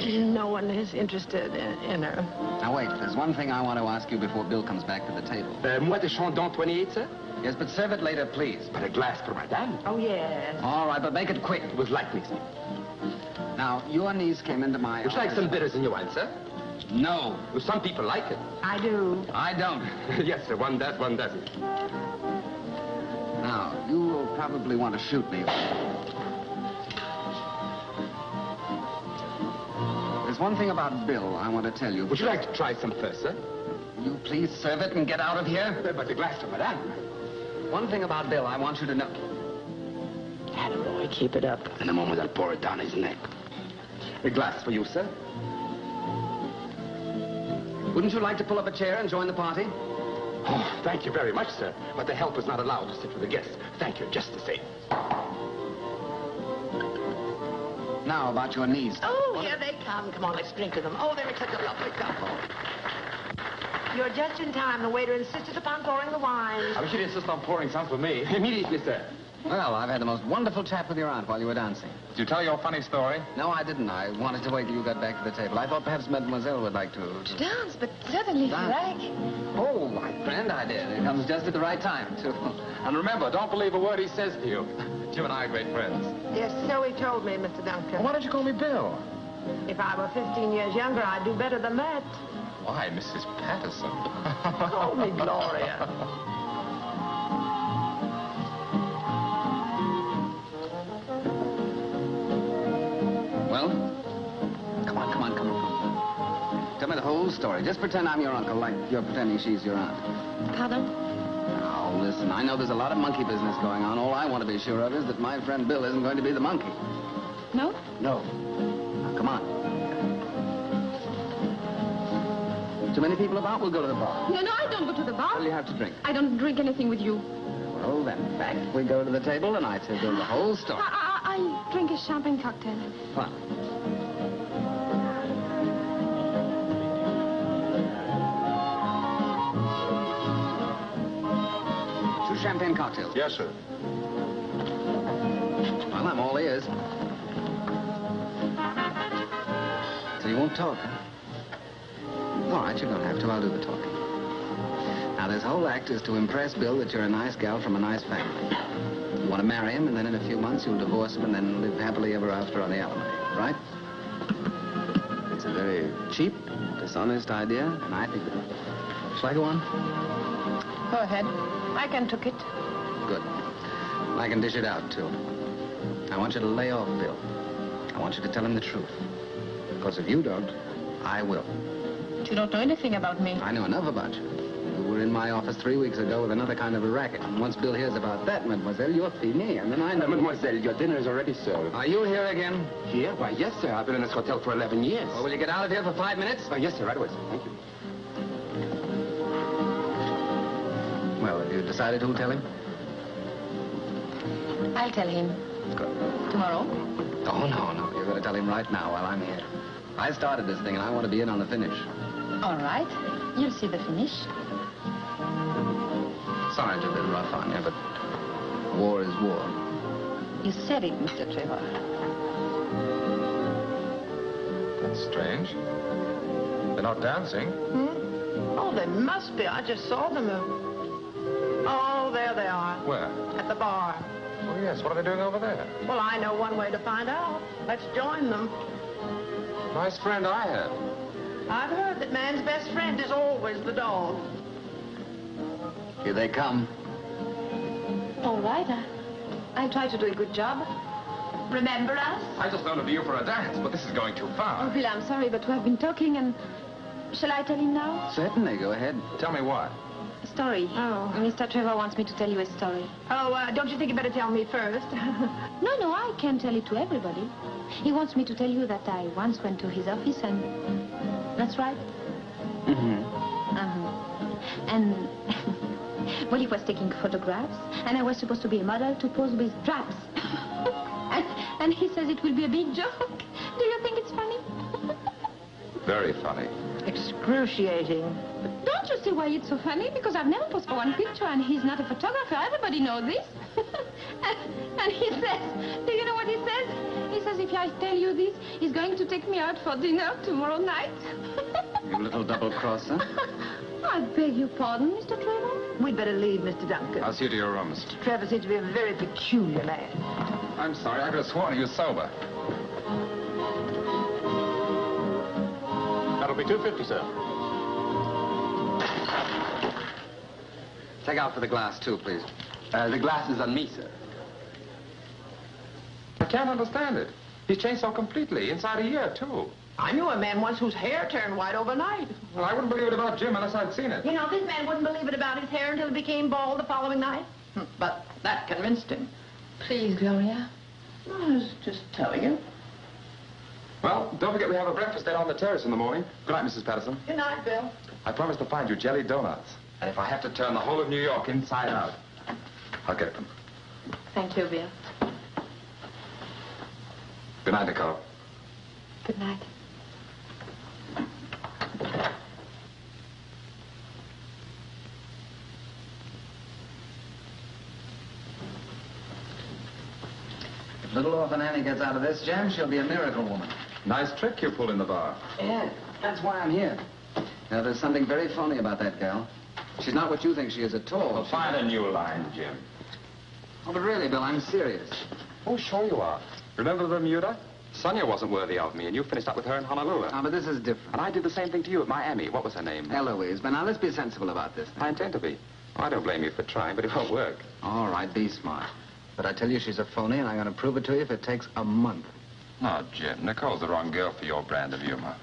Speaker 1: no one is interested in her.
Speaker 14: Now, wait. There's one thing I want to ask you before Bill comes back to the table.
Speaker 11: Moi de Chandon 28, sir?
Speaker 14: Yes, but serve it later, please.
Speaker 11: But a glass for madame.
Speaker 1: Oh, yes.
Speaker 14: All right, but make it quick.
Speaker 11: It was like me, sir.
Speaker 14: Now, your niece came into my
Speaker 11: Would you like some bitters in your wine, sir?
Speaker 14: No.
Speaker 11: Well, some people like it.
Speaker 1: I do.
Speaker 14: I don't.
Speaker 11: Yes, sir. One does, one doesn't.
Speaker 14: Now, you will probably want to shoot me. There's one thing about Bill I want to tell you.
Speaker 11: Would you like to try some first, sir?
Speaker 14: You please serve it and get out of here?
Speaker 11: But the glass for madame.
Speaker 14: One thing about Bill I want you to know.
Speaker 1: Attaboy, keep it up.
Speaker 11: In a moment, I'll pour it down his neck. A glass for you, sir.
Speaker 14: Wouldn't you like to pull up a chair and join the party?
Speaker 11: Oh, thank you very much, sir. But the help is not allowed to sit with the guests. Thank you, just the same.
Speaker 14: Now, about your niece.
Speaker 1: Oh, here they come. Come on, let's drink to them. Oh, they're such a lovely couple. You're just in time. The waiter insisted upon pouring the wine.
Speaker 3: I wish you'd insist on pouring some for me.
Speaker 11: Immediately, sir.
Speaker 14: Well, I've had the most wonderful chat with your aunt while you were dancing.
Speaker 3: Did you tell your funny story?
Speaker 14: No, I didn't. I wanted to wait till you got back to the table. I thought perhaps mademoiselle would like to...
Speaker 2: To dance, but certainly if you like.
Speaker 14: Oh, my friend, I did. It comes just at the right time, too.
Speaker 3: And remember, don't believe a word he says to you. Jim and I are great friends.
Speaker 1: Yes, so he told me, Mr. Duncan.
Speaker 3: Well, why don't you call me Bill?
Speaker 1: If I were 15 years younger, I'd do better than that.
Speaker 3: Why, Mrs. Patterson?
Speaker 1: Call me Gloria.
Speaker 14: Well? Come on. Tell me the whole story. Just pretend I'm your uncle, like you're pretending she's your aunt.
Speaker 2: Pardon?
Speaker 14: Now, listen, I know there's a lot of monkey business going on. All I want to be sure of is that my friend Bill isn't going to be the monkey.
Speaker 2: No?
Speaker 14: No. Now, come on. Too many people about? We'll go to the bar.
Speaker 2: No, I don't go to the bar.
Speaker 14: What do you have to drink?
Speaker 2: I don't drink anything with you.
Speaker 14: Well, then, back we go to the table, and I tell you the whole story.
Speaker 2: I drink a champagne cocktail.
Speaker 14: Fine. Two champagne cocktails.
Speaker 3: Yes, sir.
Speaker 14: Well, I'm all ears. So you won't talk, huh? All right, you don't have to. I'll do the talking. Now, this whole act is to impress Bill that you're a nice gal from a nice family. You want to marry him, and then in a few months you'll divorce him and then live happily ever after on the alimony, right? It's a very cheap, dishonest idea, and I think... Shall I go on?
Speaker 1: Go ahead. I can took it.
Speaker 14: Good. I can dish it out, too. I want you to lay off, Bill. I want you to tell him the truth. Because if you don't, I will.
Speaker 2: But you don't know anything about me.
Speaker 14: I know enough about you. You were in my office 3 weeks ago with another kind of a racket. And once Bill hears about that, mademoiselle, you're fini, and then I know...
Speaker 11: Mademoiselle, your dinner is already served.
Speaker 14: Are you here again?
Speaker 11: Here? Why, yes, sir. I've been in this hotel for 11 years.
Speaker 14: Well, will you get out of here for 5 minutes?
Speaker 11: Yes, sir. Right away, sir. Thank you.
Speaker 14: You've decided who'll tell him?
Speaker 2: I'll tell him.
Speaker 14: Good.
Speaker 2: Tomorrow?
Speaker 14: Oh, no. You're going to tell him right now while I'm here. I started this thing, and I want to be in on the finish.
Speaker 2: All right. You'll see the finish.
Speaker 14: Sorry to be rough on you, but war is war.
Speaker 2: You said it, Mr. Trevor.
Speaker 15: That's strange. They're not dancing.
Speaker 1: Oh, they must be. I just saw them. Oh, there they are.
Speaker 15: Where?
Speaker 1: At the bar.
Speaker 15: Oh, yes. What are they doing over there?
Speaker 1: Well, I know one way to find out. Let's join them.
Speaker 15: Nice friend I have.
Speaker 1: I've heard that man's best friend is always the dog.
Speaker 14: Here they come.
Speaker 2: All right. I'll try to do a good job. Remember us?
Speaker 15: I just wanted you for a dance, but this is going too far.
Speaker 2: Oh, Bill, I'm sorry, but we have been talking and... Shall I tell him now?
Speaker 14: Certainly. Go ahead.
Speaker 15: Tell me what?
Speaker 2: A story. Oh. Mr. Trevor wants me to tell you a story.
Speaker 1: Oh, don't you think you better tell me first?
Speaker 2: No, I can't tell it to everybody. He wants me to tell you that I once went to his office and... That's right? And... well, he was taking photographs, and I was supposed to be a model to pose with straps. and he says it will be a big joke. Do you think it's funny?
Speaker 15: Very funny.
Speaker 1: Excruciating.
Speaker 2: But don't you see why it's so funny? Because I've never posed for one picture, and he's not a photographer. Everybody knows this. and he says, do you know what he says? He says if I tell you this, he's going to take me out for dinner tomorrow night.
Speaker 14: You little double-crosser.
Speaker 2: I beg your pardon, Mr. Trevor.
Speaker 1: We'd better leave, Mr. Duncan.
Speaker 15: I'll see you to your rooms.
Speaker 1: Mr. Trevor seems to be a very peculiar man.
Speaker 15: I'm sorry. I could have sworn he was sober.
Speaker 3: That'll be $2.50, sir.
Speaker 14: Take out for the glass, too, please.
Speaker 11: The glass is on me, sir.
Speaker 15: I can't understand it. He's changed so completely, inside a year, too.
Speaker 1: I knew a man once whose hair turned white overnight.
Speaker 15: Well, I wouldn't believe it about Jim unless I'd seen it.
Speaker 1: You know, this man wouldn't believe it about his hair until it became bald the following night. But that convinced him.
Speaker 2: Please, Gloria.
Speaker 1: I was just telling you.
Speaker 15: Well, don't forget we have a breakfast date on the terrace in the morning. Good night, Mrs. Patterson.
Speaker 1: Good night, Bill.
Speaker 15: I promise to find you jelly donuts. And if I have to turn the whole of New York inside out, I'll get them.
Speaker 2: Thank you, Bill.
Speaker 15: Good night, Nicole.
Speaker 2: Good night.
Speaker 14: If little orphan Annie gets out of this jam, she'll be a miracle woman.
Speaker 15: Nice trick you pulled in the bar.
Speaker 14: Yeah, that's why I'm here. Now, there's something very phony about that gal. She's not what you think she is at all.
Speaker 15: Well, find a new line, Jim.
Speaker 14: Oh, but really, Bill, I'm serious.
Speaker 15: Oh, sure you are. Remember the Bermuda? Sonia wasn't worthy of me, and you finished up with her in Honolulu.
Speaker 14: Ah, but this is different.
Speaker 15: And I did the same thing to you at Miami. What was her name?
Speaker 14: Eloise. But now, let's be sensible about this.
Speaker 15: I intend to be. Oh, I don't blame you for trying, but it won't work.
Speaker 14: All right, be smart. But I tell you she's a phony, and I'm going to prove it to you if it takes a month.
Speaker 15: No, Jim. Nicole's the wrong girl for your brand of humor.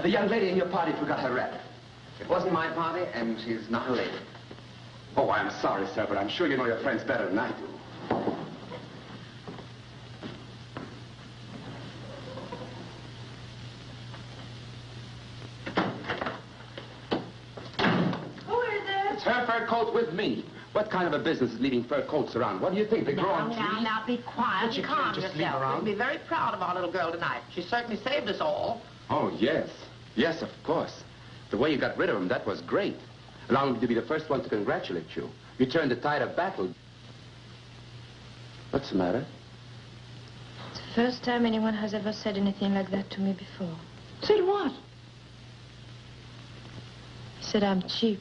Speaker 11: The young lady in your party forgot her wrap.
Speaker 14: It wasn't my party, and she's not a lady.
Speaker 11: Oh, I'm sorry, sir, but I'm sure you know your friends better than I do.
Speaker 1: Who is it?
Speaker 11: It's her fur coat with me. What kind of a business is leaving fur coats around? What do you think? They grow on trees?
Speaker 1: Now, be quiet.
Speaker 11: But you
Speaker 1: Calm
Speaker 11: can't just leave
Speaker 1: yourself.
Speaker 11: her around.
Speaker 1: We'll be very proud of our little girl tonight. She certainly saved us all.
Speaker 11: Oh, yes. Yes, of course. The way you got rid of him, that was great. Allow me to be the first one to congratulate you. You turned the tide of battle. What's the matter?
Speaker 2: It's the first time anyone has ever said anything like that to me before.
Speaker 1: Said what?
Speaker 2: He said I'm cheap.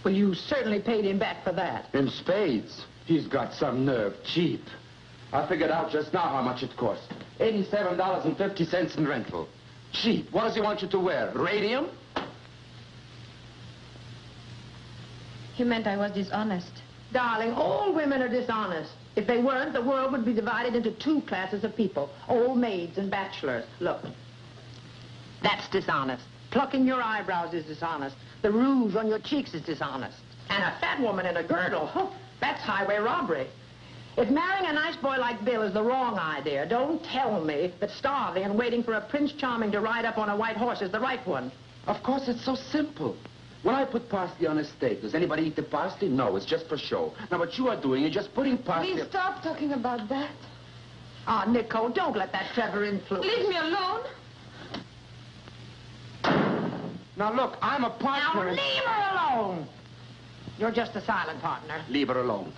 Speaker 1: Well, you certainly paid him back for that.
Speaker 11: In spades. He's got some nerve. Cheap. I figured out just now how much it cost. $87.50 in rental. Cheap. What does he want you to wear? Radium?
Speaker 2: He meant I was dishonest.
Speaker 1: Darling, all women are dishonest. If they weren't, the world would be divided into two classes of people, old maids and bachelors. Look, that's dishonest. Plucking your eyebrows is dishonest. The rouge on your cheeks is dishonest. And a fat woman in a girdle, that's highway robbery. If marrying a nice boy like Bill is the wrong idea, don't tell me that starving and waiting for a Prince Charming to ride up on a white horse is the right one.
Speaker 11: Of course, it's so simple. When I put parsley on a steak, does anybody eat the parsley? No, it's just for show. Now, what you are doing is just putting parsley...
Speaker 2: Please stop talking about that.
Speaker 1: Ah, Nicole, don't let that Trevor influence.
Speaker 2: Leave me alone.
Speaker 11: Now, look, I'm a partner...
Speaker 1: Now, leave her alone. You're just a silent partner.
Speaker 11: Leave her alone.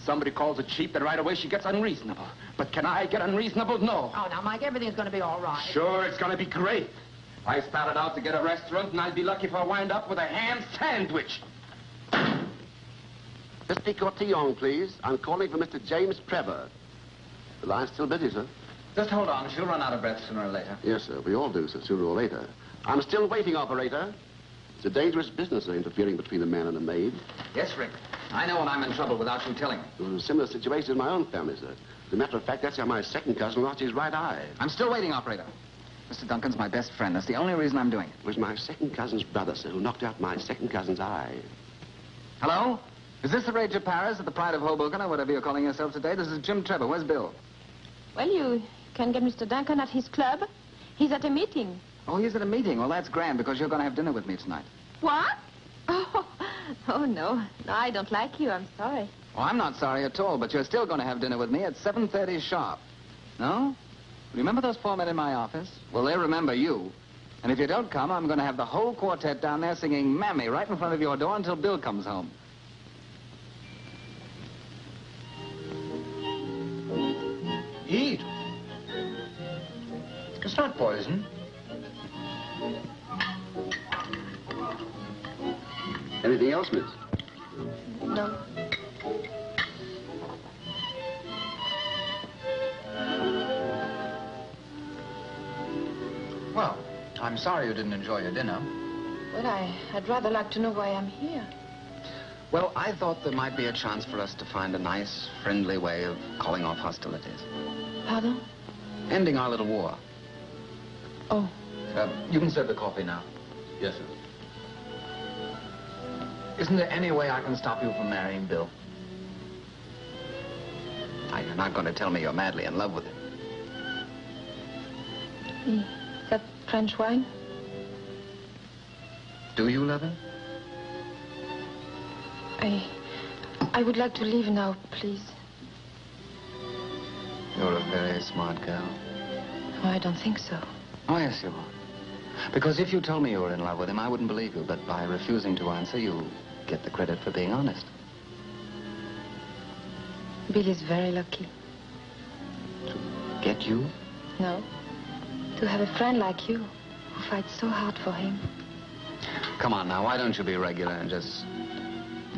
Speaker 11: Somebody calls her cheap, and right away she gets unreasonable. But can I get unreasonable? No.
Speaker 1: Oh, now, Mike, everything's going to be all right.
Speaker 11: Sure, it's going to be great. I started out to get a restaurant, and I'd be lucky if I wind up with a ham sandwich.
Speaker 16: Mr. Cotillon, please. I'm calling for Mr. James Trevor. The line's still busy, sir.
Speaker 14: Just hold on. She'll run out of breath sooner or later.
Speaker 16: Yes, sir. We all do, sir, sooner or later. I'm still waiting, operator. It's a dangerous business, interfering between a man and a maid.
Speaker 14: Yes, Rick. I know when I'm in trouble without you telling me.
Speaker 16: There was a similar situation in my own family, sir. As a matter of fact, that's how my second cousin lost his right eye.
Speaker 14: I'm still waiting, operator. Mr. Duncan's my best friend. That's the only reason I'm doing it.
Speaker 16: It was my second cousin's brother, sir, who knocked out my second cousin's eye.
Speaker 14: Hello? Is this the Rage of Paris at the Pride of Hoboken, or whatever you're calling yourself today? This is Jim Trevor. Where's Bill?
Speaker 2: Well, you can get Mr. Duncan at his club. He's at a meeting.
Speaker 14: Oh, he's at a meeting. Well, that's grand, because you're going to have dinner with me tonight.
Speaker 2: What? Oh, no. No, I don't like you. I'm sorry.
Speaker 14: Oh, I'm not sorry at all, but you're still going to have dinner with me at 7:30 sharp. No? Remember those four men in my office? Well, they remember you. And if you don't come, I'm going to have the whole quartet down there singing Mammy right in front of your door until Bill comes home.
Speaker 15: Eat. It's not poison.
Speaker 16: Anything else, miss?
Speaker 2: No.
Speaker 15: Well, I'm sorry you didn't enjoy your dinner.
Speaker 2: Well, I'd rather like to know why I'm here.
Speaker 14: Well, I thought there might be a chance for us to find a nice, friendly way of calling off hostilities.
Speaker 2: Pardon?
Speaker 14: Ending our little war.
Speaker 2: Oh.
Speaker 15: You can serve the coffee now.
Speaker 14: Yes, sir.
Speaker 15: Isn't there any way I can stop you from marrying Bill?
Speaker 14: Now, you're not going to tell me you're madly in love with him.
Speaker 2: Is that French wine?
Speaker 14: Do you love him?
Speaker 2: I would like to leave now, please.
Speaker 14: You're a very smart girl.
Speaker 2: Oh, I don't think so.
Speaker 14: Oh, yes, you are. Because if you told me you were in love with him, I wouldn't believe you. But by refusing to answer, you get the credit for being honest.
Speaker 2: Bill is very lucky.
Speaker 14: To get you?
Speaker 2: No. To have a friend like you who fights so hard for him.
Speaker 14: Come on now, why don't you be regular and just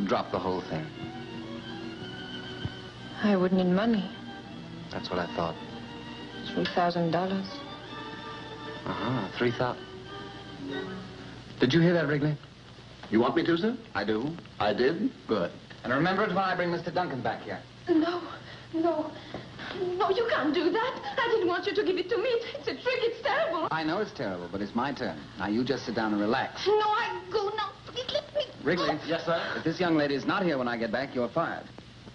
Speaker 14: drop the whole thing?
Speaker 2: I would need money.
Speaker 14: That's what I thought.
Speaker 2: $3,000.
Speaker 14: Uh-huh, 3,000. Did you hear that, Wrigley?
Speaker 16: You want me to, sir?
Speaker 14: I do.
Speaker 16: I did?
Speaker 14: Good. And remember it when I bring Mr. Duncan back here.
Speaker 2: No, no. No, you can't do that. I didn't want you to give it to me. It's a trick. It's terrible.
Speaker 14: I know it's terrible, but it's my turn. Now, you just sit down and relax.
Speaker 2: No, I go now. Please let me.
Speaker 14: Wrigley.
Speaker 15: Yes, sir?
Speaker 14: If this young lady is not here when I get back, you're fired.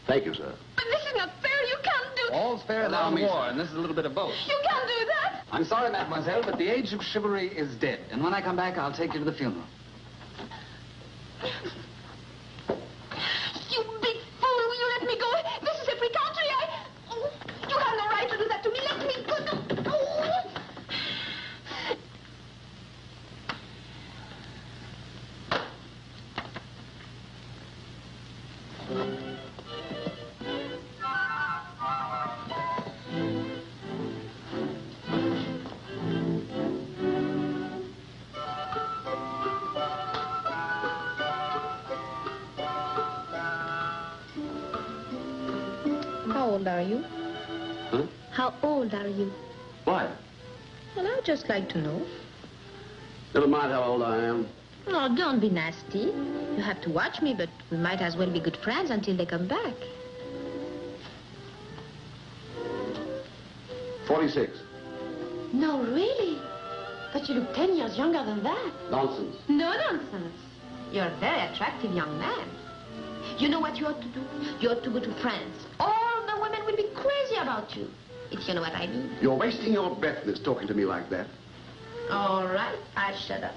Speaker 16: Thank you, sir.
Speaker 2: But this is not fair. You can't do...
Speaker 14: All's fair in our war, and this is a little bit of both.
Speaker 2: You can't do that.
Speaker 14: I'm sorry, mademoiselle, but the age of chivalry is dead. And when I come back, I'll take you to the funeral.
Speaker 2: You big fool. Will you let me go? This is a free country. You have no right to do that to me. Let me go. No.
Speaker 10: How old are you?
Speaker 16: Huh?
Speaker 10: How old are you?
Speaker 16: Why?
Speaker 10: Well, I'd just like to know.
Speaker 16: Never mind how old I am.
Speaker 10: Oh, don't be nasty. You have to watch me, but we might as well be good friends until they come back.
Speaker 16: 46.
Speaker 2: No, really? But you look 10 years younger than that.
Speaker 16: Nonsense.
Speaker 2: No nonsense. You're a very attractive young man. You know what you ought to do? You ought to go to France. All the women
Speaker 13: crazy about you, if you know what I mean.
Speaker 16: You're wasting your breath that's talking to me like that.
Speaker 13: All right, I shut up.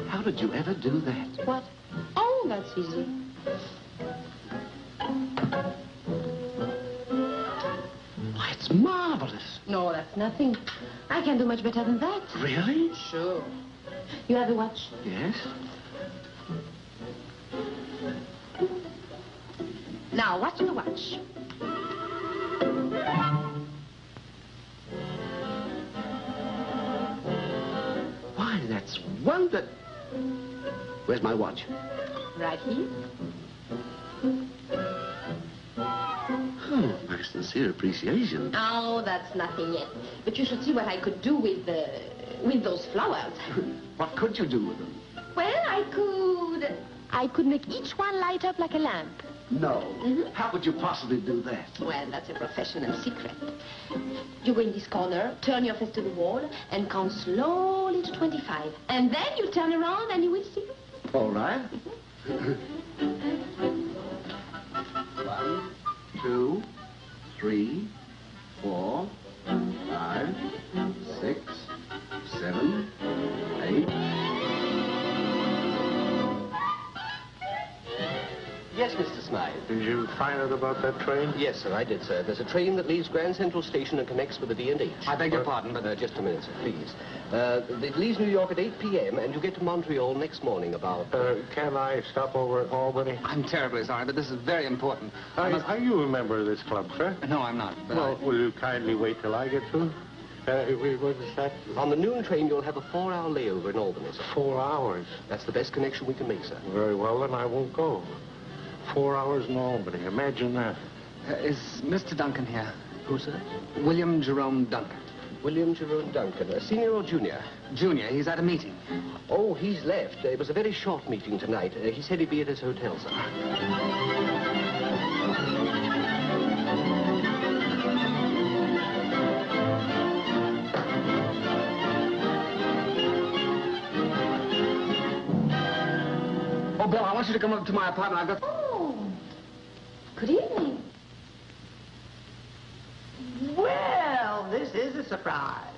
Speaker 16: How did you ever do that?
Speaker 13: What? Oh, that's easy.
Speaker 16: Why, it's marvelous.
Speaker 13: No, that's nothing. I can do much better than that.
Speaker 16: Really?
Speaker 13: Sure. You have a watch?
Speaker 16: Yes.
Speaker 13: Now, watch the watch.
Speaker 16: Why, that's wonder... Where's my watch?
Speaker 13: Right here.
Speaker 16: Oh, my sincere appreciation.
Speaker 13: Oh, that's nothing yet. But you should see what I could do with those flowers.
Speaker 16: What could you do with them?
Speaker 13: Well, I could make each one light up like a lamp.
Speaker 16: No. How would you possibly do that?
Speaker 13: Well, that's a professional secret. You go in this corner, turn your face to the wall, and count slowly to 25. And then you turn around and you will see.
Speaker 16: All right. 1, 2, 3, 4, 5, 6, 7, 8.
Speaker 17: Yes, Mr. Smythe.
Speaker 5: Did you find out about that train?
Speaker 17: Yes, sir, I did, sir. There's a train that leaves Grand Central Station and connects with the D&H.
Speaker 14: I beg your pardon, but...
Speaker 17: just a minute, sir, please. It leaves New York at 8 p.m., and you get to Montreal next morning about...
Speaker 5: Can I stop over at Albany?
Speaker 14: I'm terribly sorry, but this is very important.
Speaker 5: Are you a member of this club, sir?
Speaker 14: No, I'm not. But
Speaker 5: Well, will you kindly wait till I get through? What is that?
Speaker 17: On the noon train, you'll have a 4-hour layover in Albany, sir.
Speaker 5: 4 hours?
Speaker 17: That's the best connection we can make, sir.
Speaker 5: Very well, then I won't go. 4 hours in Albany. Imagine that.
Speaker 14: Is Mr. Duncan here?
Speaker 17: Who, sir?
Speaker 14: William Jerome Duncan.
Speaker 17: William Jerome Duncan, a senior or junior?
Speaker 14: Junior. He's at a meeting.
Speaker 17: Oh, he's left. It was a very short meeting tonight. He said he'd be at his hotel, sir.
Speaker 14: Oh, Bill, I want you to come up to my apartment. I've got...
Speaker 13: Oh, good evening.
Speaker 1: Well, this is a surprise.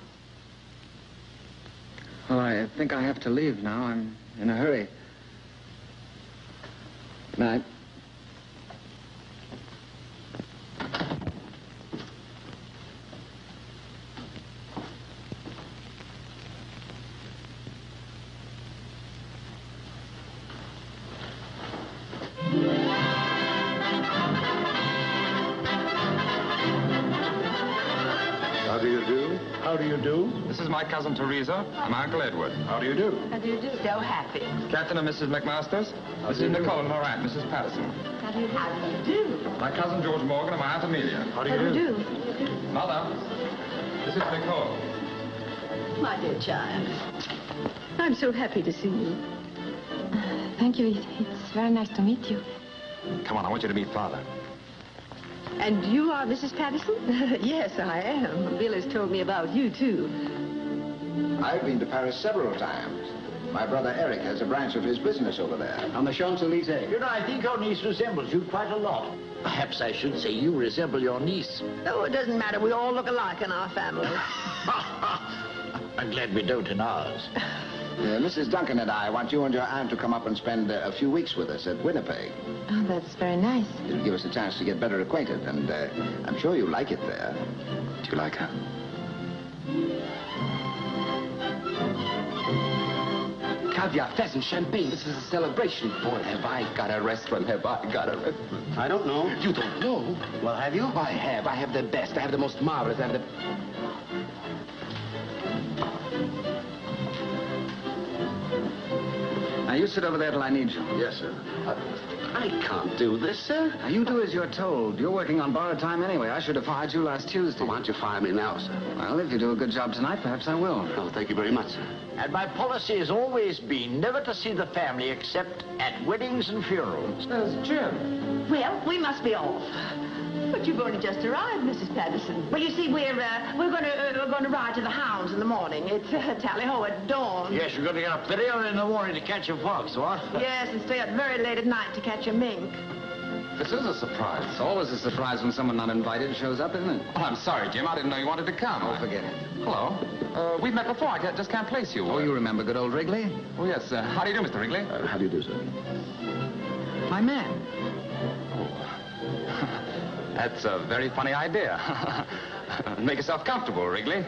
Speaker 14: Well, I think I have to leave now. I'm in a hurry. Good night.
Speaker 5: How do you do? How do you do?
Speaker 15: This is my cousin Teresa. I'm Uncle Edward. How do you do?
Speaker 1: How do you do? So happy.
Speaker 15: Captain and Mrs. McMasters. This is Nicole and her aunt, Mrs. Patterson.
Speaker 1: How do you do?
Speaker 15: My cousin George Morgan and my aunt Amelia.
Speaker 5: How do you do?
Speaker 15: Mother, this is Nicole.
Speaker 1: My dear child. I'm so happy to see you.
Speaker 2: Thank you. It's very nice to meet you.
Speaker 15: Come on, I want you to meet Father.
Speaker 1: And you are Mrs. Patterson? Yes, I am. Bill has told me about you, too.
Speaker 18: I've been to Paris several times. My brother Eric has a branch of his business over there.
Speaker 8: On the Champs-Élysées. You know, I think your niece resembles you quite a lot. Perhaps I should say you resemble your niece.
Speaker 1: Oh, it doesn't matter. We all look alike in our family.
Speaker 8: I'm glad we don't in ours.
Speaker 18: Mrs. Duncan and I want you and your aunt to come up and spend a few weeks with us at Winnipeg.
Speaker 2: Oh, that's very nice.
Speaker 18: It'll give us a chance to get better acquainted, and I'm sure you'll like it there.
Speaker 15: Do you like her?
Speaker 17: caviar, pheasant, champagne. This is a celebration. Boy, have I got a restaurant. Have I got a restaurant.
Speaker 16: I don't know.
Speaker 17: You don't know?
Speaker 16: Well, have you?
Speaker 17: I have. I have the best. I have the most marvelous. I have the...
Speaker 14: Now, you sit over there till I need you.
Speaker 16: Yes, sir. I can't do this, sir.
Speaker 14: Now, you do as you're told. You're working on borrowed time anyway. I should have fired you last Tuesday.
Speaker 16: Why don't you fire me now, sir?
Speaker 14: Well, if you do a good job tonight, perhaps I will.
Speaker 16: Oh, thank you very much, sir.
Speaker 6: And my policy has always been never to see the family except at weddings and funerals.
Speaker 1: That's Jim.
Speaker 7: Well, we must be off. But you've only just arrived, Mrs. Patterson. Well, you see, we're going to ride to the hounds in the morning. It's tally-ho at dawn.
Speaker 6: Yes, you're going to get up very early in the morning to catch a fox, what?
Speaker 1: Yes, and stay up very late at night to catch a mink.
Speaker 14: This is a surprise. It's always a surprise when someone not invited shows up, isn't it?
Speaker 15: Oh, I'm sorry, Jim. I didn't know you wanted to come.
Speaker 14: Oh, forget it.
Speaker 15: Hello. We've met before. I just can't place you.
Speaker 14: Oh, you remember good old Wrigley?
Speaker 15: Oh, yes. How do you do, Mr. Wrigley?
Speaker 16: How do you do, sir?
Speaker 14: My man.
Speaker 15: That's a very funny idea. Make yourself comfortable, Wrigley.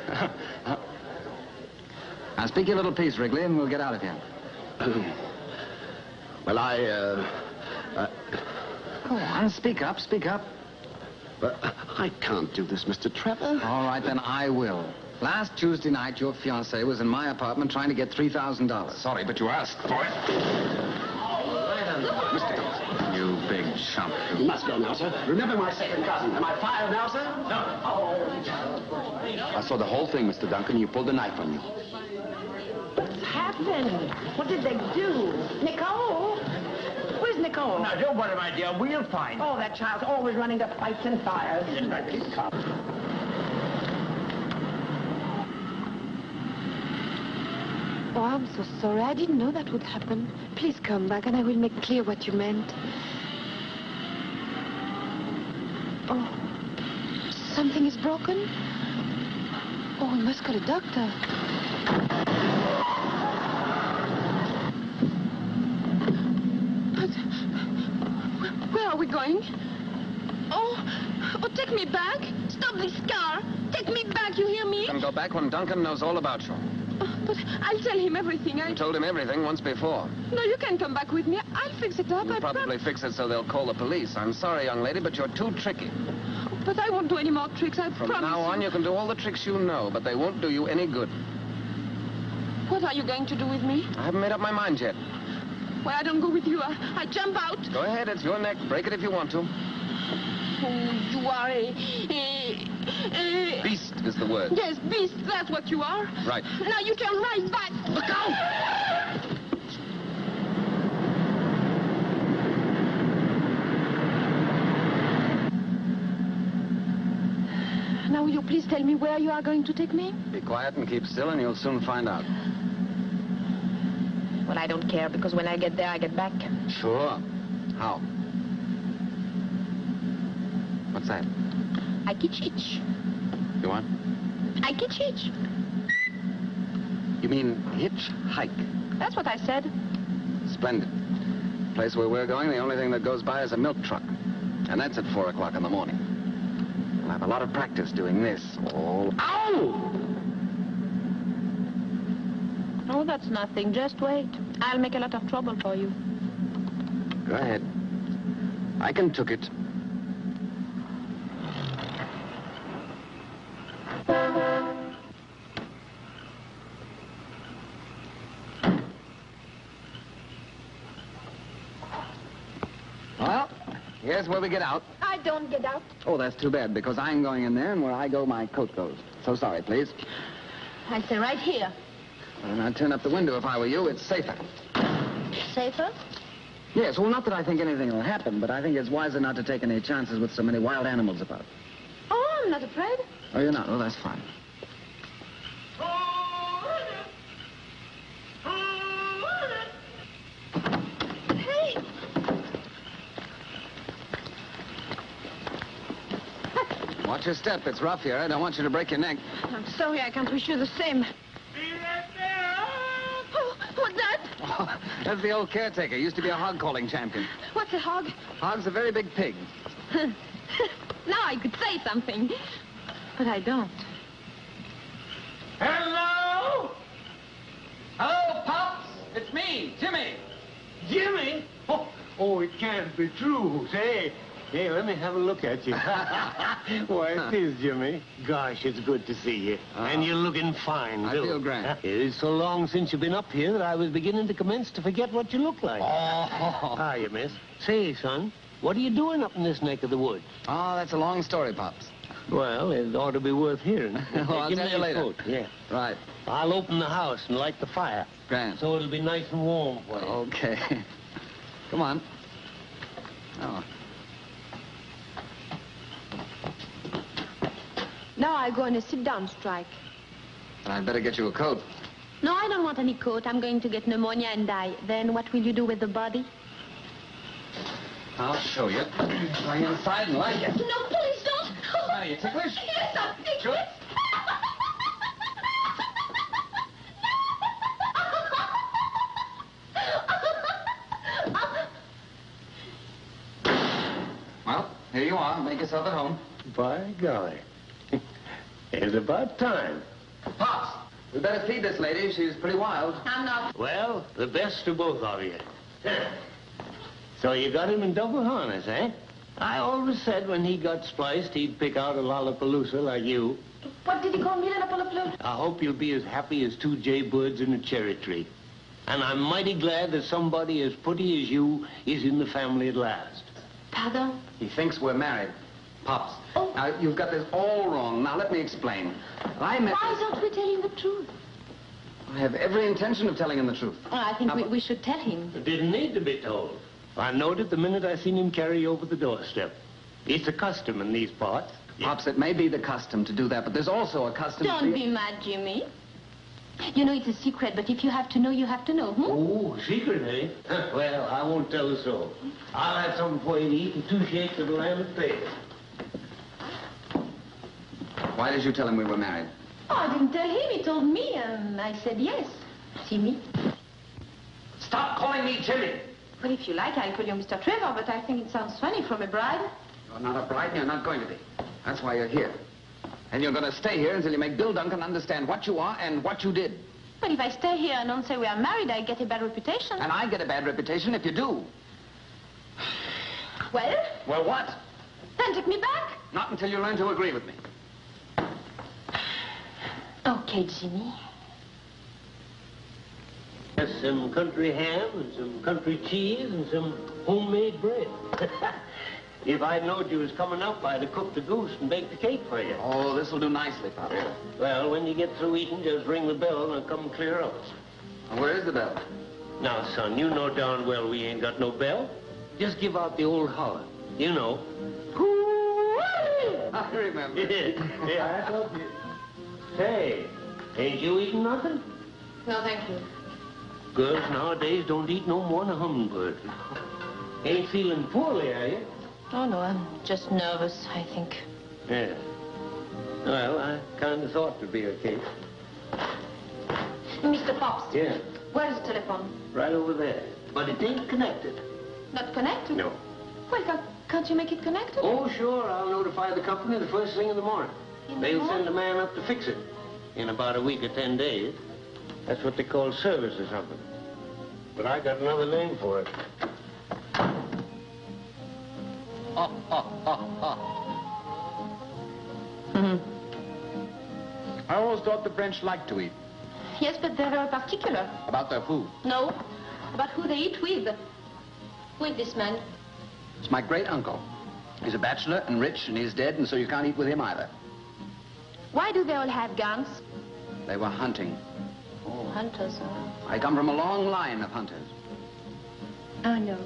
Speaker 14: Now, speak your little piece, Wrigley, and we'll get out of here.
Speaker 16: Well,
Speaker 14: Go on, speak up, speak up.
Speaker 16: But I can't do this, Mr. Trevor.
Speaker 14: All right, then I will. Last Tuesday night, your fiancée was in my apartment trying to get $3,000.
Speaker 15: Sorry, but you asked for it.
Speaker 16: Mr. Thompson.
Speaker 14: You big chump.
Speaker 16: You must go now, sir. Remember my second cousin. Am I fired now, sir?
Speaker 6: No.
Speaker 16: Oh. I saw the whole thing, Mr. Duncan. You pulled the knife on you.
Speaker 1: What's happened? What did they do? Nicole? Where's Nicole?
Speaker 6: Now, don't worry, my dear. We'll find her.
Speaker 1: Oh, that child's always running to fights and fires.
Speaker 2: Oh, I'm so sorry. I didn't know that would happen. Please come back and I will make clear what you meant. Oh, something is broken? Oh, we must call a doctor. But where are we going? Oh, take me back. Stop this car. Take me back, you hear me?
Speaker 14: You can go back when Duncan knows all about you.
Speaker 2: But I'll tell him everything.
Speaker 14: You told him everything once before.
Speaker 2: No, you can come back with me. I'll fix it up.
Speaker 14: You'll probably fix it so they'll call the police. I'm sorry, young lady, but you're too tricky.
Speaker 2: But I won't do any more tricks, I promise.
Speaker 14: From now on, you can do all the tricks you know, but they won't do you any good.
Speaker 2: What are you going to do with me?
Speaker 14: I haven't made up my mind yet.
Speaker 2: Well, I don't go with you. I jump out.
Speaker 14: Go ahead, it's your neck. Break it if you want to.
Speaker 2: Oh, you are a...
Speaker 14: Beast is the word.
Speaker 2: Yes, beast, that's what you are.
Speaker 14: Right.
Speaker 2: Now you turn right back. Look out! Now will you please tell me where you are going to take me?
Speaker 14: Be quiet and keep still, and you'll soon find out.
Speaker 1: Well, I don't care, because when I get there, I get back.
Speaker 14: Sure. How? What's that?
Speaker 1: I kitch.
Speaker 14: You what?
Speaker 1: I kitch.
Speaker 14: You mean hitchhike?
Speaker 1: That's what I said.
Speaker 14: Splendid. The place where we're going, the only thing that goes by is a milk truck. And that's at 4 o'clock in the morning. We'll have a lot of practice doing this. Oh, ow!
Speaker 1: Oh, that's nothing. Just wait. I'll make a lot of trouble for you.
Speaker 14: Go ahead. I can took it. Well, here's where we get out.
Speaker 2: I don't get out.
Speaker 14: Oh, that's too bad, because I'm going in there, and where I go, my coat goes. So sorry, please.
Speaker 13: I stay right here.
Speaker 14: And I'd turn up the window if I were you. It's safer.
Speaker 13: Safer?
Speaker 14: Yes, well, not that I think anything will happen, but I think it's wiser not to take any chances with so many wild animals about.
Speaker 2: Oh, I'm not afraid.
Speaker 14: Oh, you're not? Well, that's fine.
Speaker 2: Hey!
Speaker 14: Watch your step. It's rough here. I don't want you to break your neck.
Speaker 2: I'm sorry, I can't wish you the same. Oh, what's that?
Speaker 14: Oh, that's the old caretaker. Used to be a hog-calling champion.
Speaker 2: What's a hog?
Speaker 14: Hog's a very big pig.
Speaker 2: Now I could say something, but I don't.
Speaker 6: Hello? Hello, Pops. It's
Speaker 9: it's me, Jimmy.
Speaker 19: Jimmy? Oh, it can't be true. Say, hey, let me have a look at you. Why, it is, Jimmy. Gosh, it's good to see you. And you're looking fine,
Speaker 14: I
Speaker 19: too.
Speaker 14: feel grand.
Speaker 19: It is so long since you've been up here that I was beginning to commence to forget what you look like.
Speaker 14: Oh.
Speaker 19: Hiya, miss. Say, son, what are you doing up in this neck of the woods?
Speaker 14: Oh, that's a long story, Pops.
Speaker 19: Well, it ought to be worth hearing.
Speaker 14: Well, I'll
Speaker 19: Give
Speaker 14: tell
Speaker 19: me
Speaker 14: you
Speaker 19: a
Speaker 14: later.
Speaker 19: coat. Yeah.
Speaker 14: Right.
Speaker 19: I'll open the house and light the fire.
Speaker 14: Grand.
Speaker 19: So it'll be nice and warm for you.
Speaker 14: Okay. Come on. Oh.
Speaker 2: Now I go on a sit-down strike.
Speaker 14: I'd better get you a coat.
Speaker 13: No, I don't want any coat. I'm going to get pneumonia and die. Then what will you do with the body?
Speaker 14: I'll show you. Try inside and like it.
Speaker 13: No, please don't.
Speaker 14: Are you ticklish?
Speaker 13: Yes, I'm ticklish.
Speaker 14: Sure. Well, here you are. Make yourself at home.
Speaker 19: By golly. It's about time.
Speaker 14: Pops, we better feed this lady. She's pretty wild.
Speaker 13: I'm not.
Speaker 19: Well, the best of both of you. So you got him in double harness, eh? I always said when he got spliced, he'd pick out a Lollapalooza like you.
Speaker 2: What did he call me, Lollapalooza?
Speaker 19: I hope you'll be as happy as two jay birds in a cherry tree. And I'm mighty glad that somebody as pretty as you is in the family at last.
Speaker 2: Pardon?
Speaker 14: He thinks we're married. Pops, now, you've got this all wrong. Now, let me explain. I met...
Speaker 2: Why don't we tell him the truth?
Speaker 14: I have every intention of telling him the truth.
Speaker 13: Oh, I think we should tell him.
Speaker 19: It didn't need to be told. I knowed it the minute I seen him carry you over the doorstep. It's a custom in these parts.
Speaker 14: Pops, it may be the custom to do that, but there's also a custom...
Speaker 13: Don't be mad, Jimmy. You know, it's a secret, but if you have to know, you have to know,
Speaker 19: Oh, secret, eh? Well, I won't tell the soul. I'll have something for you to eat and 2 shakes of the lamb at bed.
Speaker 14: Why did you tell him we were married?
Speaker 2: Oh, I didn't tell him. He told me, and I said yes. Jimmy.
Speaker 14: Stop calling me Jimmy.
Speaker 2: Well, if you like, I'll call you Mr. Trevor, but I think it sounds funny from a bride.
Speaker 14: You're not a bride, and you're not going to be. That's why you're here. And you're going to stay here until you make Bill Duncan understand what you are and what you did.
Speaker 2: But if I stay here and don't say we are married, I get a bad reputation.
Speaker 14: And I get a bad reputation if you do.
Speaker 2: Well?
Speaker 14: Well, what?
Speaker 2: Then take me back.
Speaker 14: Not until you learn to agree with me.
Speaker 2: Okay, Jimmy.
Speaker 19: There's some country ham and some country cheese and some homemade bread. If I'd known you was coming up, I'd have cooked the goose and baked the cake for you.
Speaker 14: Oh, this'll do nicely, Pop.
Speaker 19: Well, when you get through eating, just ring the bell and I'll come clear up.
Speaker 14: Well, where is the bell?
Speaker 19: Now, son, you know darn well we ain't got no bell. Just give out the old holler. You know.
Speaker 14: I remember.
Speaker 19: Yeah, I love you. Say, ain't you eating nothing?
Speaker 2: No, thank you.
Speaker 19: Girls nowadays don't eat no more than a hummingbird. Ain't feeling poorly, are you?
Speaker 2: Oh, no, I'm just nervous, I think.
Speaker 19: Yeah. Well, I kind of thought it'd be a case.
Speaker 2: Mr. Pops.
Speaker 19: Yeah,
Speaker 2: Where's the telephone?
Speaker 19: right over there. But it ain't connected.
Speaker 2: Not connected?
Speaker 19: No.
Speaker 2: Well, can't you make it connected?
Speaker 19: Oh, sure. I'll notify the company the first thing in the morning. They'll send a man up to fix it in about a week or 10 days. That's what they call service or something. But I got another name for it.
Speaker 18: I always thought the French liked to eat.
Speaker 2: Yes, but they're very particular.
Speaker 18: About their food.
Speaker 2: No, about who they eat with. Who is this man?
Speaker 14: It's my great-uncle. He's a bachelor and rich, and he's dead, and so you can't eat with him either.
Speaker 2: Why do they all have guns?
Speaker 14: They were hunting.
Speaker 2: Oh, hunters, huh?
Speaker 14: I come from a long line of hunters.
Speaker 2: Oh, no.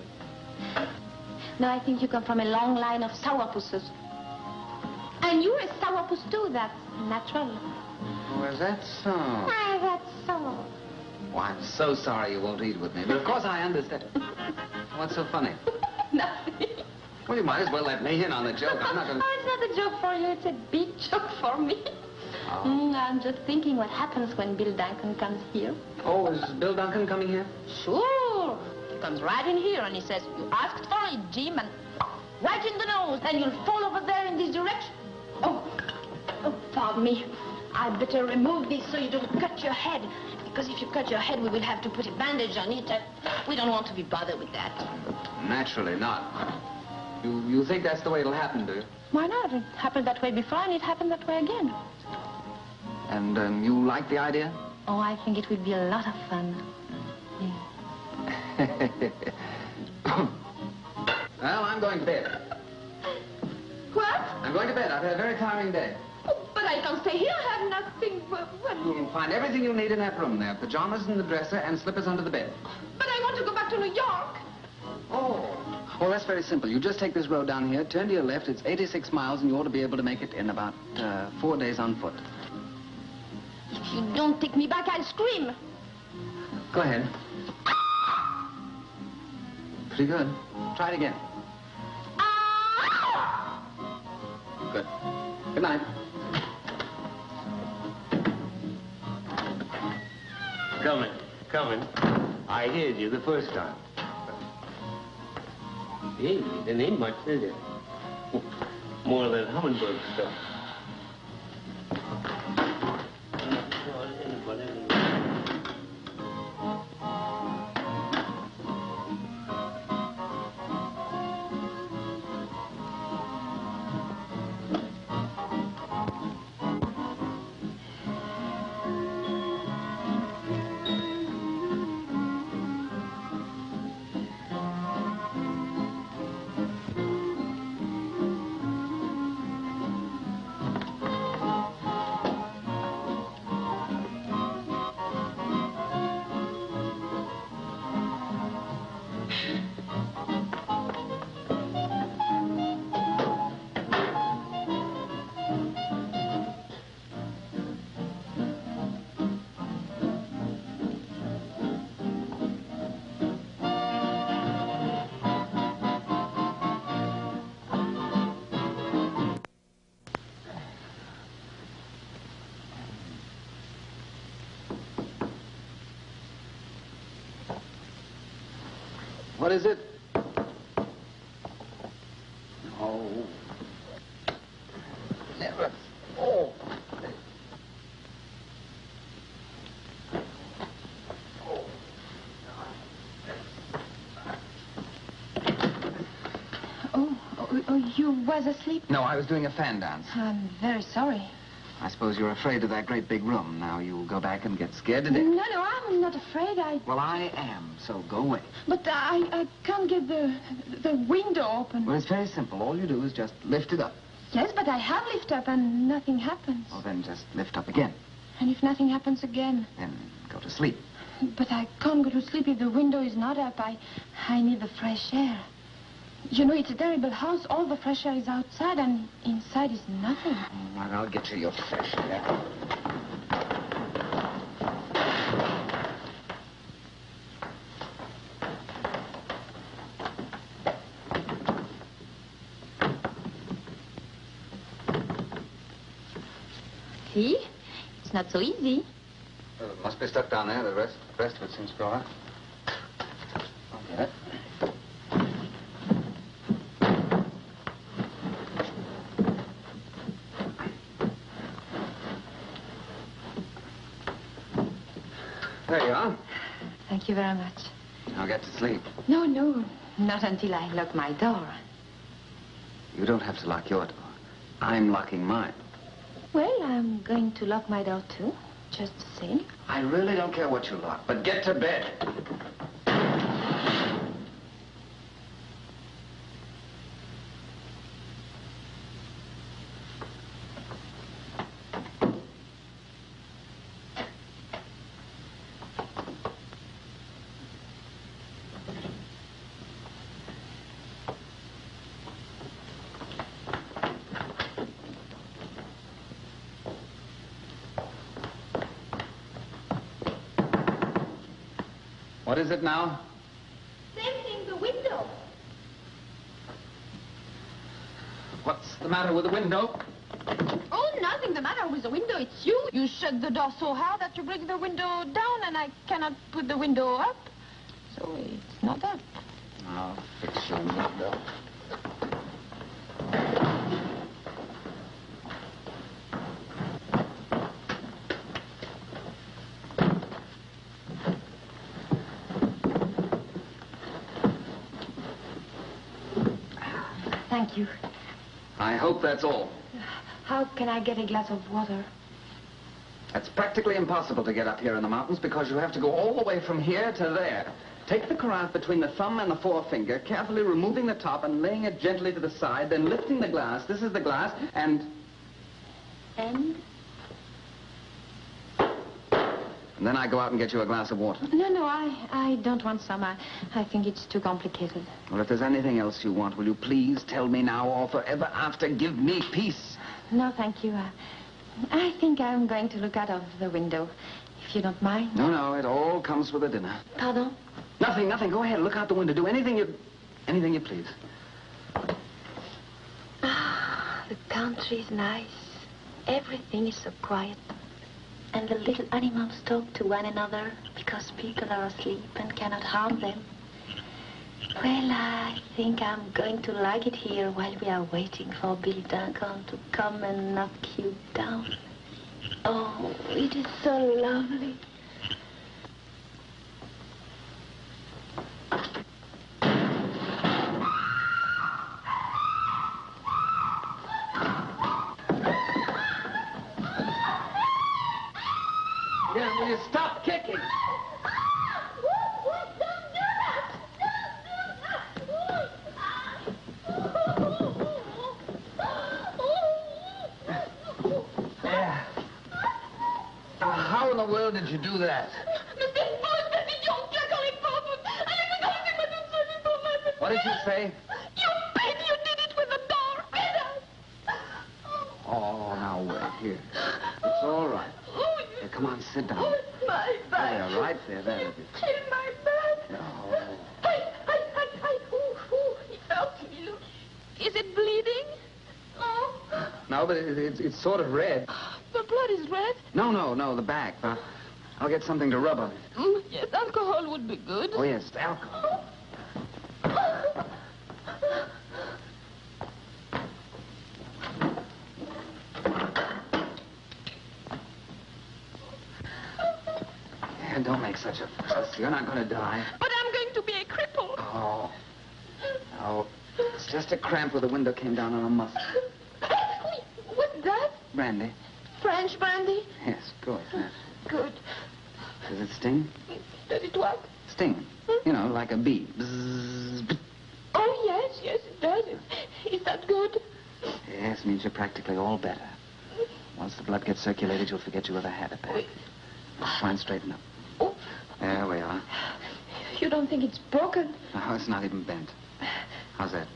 Speaker 2: No, I think you come from a long line of sourpusses. And you're a sourpuss, too. That's natural.
Speaker 14: Oh, is that so?
Speaker 2: Why, that's so.
Speaker 14: Oh, I'm so sorry you won't eat with me. But of course I understand. What's so funny?
Speaker 2: Nothing.
Speaker 14: Well, you might as well let me in on the joke. I'm not going to...
Speaker 2: Oh, it's not a joke for you. It's a big joke for me.
Speaker 14: Oh.
Speaker 2: I'm just thinking what happens when Bill Duncan comes here.
Speaker 14: Oh, is Bill Duncan coming here?
Speaker 2: Sure. He comes right in here and he says, you asked for it, Jim, and right in the nose, and you'll fall over there in this direction. Oh, pardon me. I'd better remove this so you don't cut your head.
Speaker 13: Because if you cut your head, we will have to put a bandage on it. We don't want to be bothered with that.
Speaker 14: Naturally not. You think that's the way it'll happen, do you?
Speaker 2: Why not? It happened that way before, and it happened that way again.
Speaker 14: And you like the idea?
Speaker 2: Oh, I think it would be a lot of fun.
Speaker 14: Well, I'm going to bed.
Speaker 2: What?
Speaker 14: I'm going to bed. I've had a very tiring day.
Speaker 2: Oh, but I can't stay here. I have nothing.
Speaker 14: You'll find everything you'll need in that room there. Pajamas in the dresser and slippers under the bed.
Speaker 2: But I want to go back to New York.
Speaker 14: Oh. Well, that's very simple. You just take this road down here, turn to your left. It's 86 miles, and you ought to be able to make it in about 4 days on foot.
Speaker 2: If you don't take me back, I'll scream.
Speaker 14: Go ahead. Pretty good. Try it again. Good. Good night.
Speaker 19: Coming. I heard you the first time. Hey, there ain't much, is there? More of that hummingbird stuff.
Speaker 14: What is it? Oh. Never. Oh.
Speaker 2: Oh, you was asleep?
Speaker 14: No, I was doing a fan dance.
Speaker 2: I'm very sorry.
Speaker 14: I suppose you're afraid of that great big room. Now you'll go back and get scared to death.
Speaker 2: No, I'm not afraid.
Speaker 14: Well, I am, so go away.
Speaker 2: But I can't get the window open.
Speaker 14: Well, it's very simple. All you do is just lift it up.
Speaker 2: Yes, but I have lifted up and nothing happens.
Speaker 14: Well, then just lift up again.
Speaker 2: And if nothing happens again?
Speaker 14: Then go to sleep.
Speaker 2: But I can't go to sleep if the window is not up. I need the fresh air. You know, it's a terrible house. All the fresh air is outside, and inside is nothing.
Speaker 14: All right, I'll get you your fresh air.
Speaker 2: See? It's not so easy.
Speaker 14: It must be stuck down there. The rest of it seems to be all right. I'll get it. There you are.
Speaker 2: Thank you very much.
Speaker 14: Now get to sleep.
Speaker 2: No, not until I lock my door.
Speaker 14: You don't have to lock your door. I'm locking mine.
Speaker 2: Well, I'm going to lock my door, too, just the same.
Speaker 14: I really don't care what you lock, but get to bed. What is it now?
Speaker 2: Same thing, the window.
Speaker 14: What's the matter with the window?
Speaker 2: Oh, nothing the matter with the window. It's you. You shut the door so hard that you break the window down, and I cannot put the window up. So it's not up.
Speaker 14: I'll fix your window.
Speaker 2: thank you.
Speaker 14: I hope that's all.
Speaker 2: How can I get a glass of water?
Speaker 14: It's practically impossible to get up here in the mountains because you have to go all the way from here to there. Take the carafe between the thumb and the forefinger, carefully removing the top and laying it gently to the side, then lifting the glass. This is the glass, and...
Speaker 2: And?
Speaker 14: And then I go out and get you a glass of water.
Speaker 2: No, I don't want some. I think it's too complicated.
Speaker 14: Well, if there's anything else you want, will you please tell me now or forever after? Give me peace.
Speaker 2: No, thank you. I think I'm going to look out of the window, if you don't mind.
Speaker 14: No, it all comes with a dinner.
Speaker 2: Pardon?
Speaker 14: Nothing. Go ahead, look out the window. Do anything you please.
Speaker 2: Ah, the country is nice. Everything is so quiet.
Speaker 13: And the little animals talk to one another because people are asleep and cannot harm them. Well, I think I'm going to like it here while we are waiting for Bill Duncan to come and knock you down. Oh, it is so lovely.
Speaker 14: Yeah, will you stop kicking? How in the world did you do that? What did you say?
Speaker 2: You baby, you did it with the door.
Speaker 14: Oh, now wait here. It's all right. Here, come on, sit down.
Speaker 2: My back.
Speaker 14: There, right there, there it is.
Speaker 2: In my back.
Speaker 14: No.
Speaker 2: It hurts me, look. Is it bleeding? Oh.
Speaker 14: No, but it's sort of red.
Speaker 2: The blood is red?
Speaker 14: No, the back. I'll get something to rub on it.
Speaker 2: Yes, alcohol would be good.
Speaker 14: Oh, yes, alcohol. Yeah, don't make such a fuss. You're not going to die.
Speaker 2: But I'm going to be a cripple.
Speaker 14: Oh. No. It's just a cramp where the window came down on a muscle.
Speaker 2: What's that?
Speaker 14: Brandy.
Speaker 2: French brandy?
Speaker 14: Yes, good. Yes.
Speaker 2: Good.
Speaker 14: Does it sting?
Speaker 2: Does it what?
Speaker 14: Sting. You know, like a bee. Bzzz.
Speaker 2: Oh, yes, it does. Is that good?
Speaker 14: Yes, means you're practically all better. Once the blood gets circulated, you'll forget you ever had a back. Try and straighten up.
Speaker 2: Oh.
Speaker 14: There we are.
Speaker 2: You don't think it's broken?
Speaker 14: No, it's not even bent. How's that?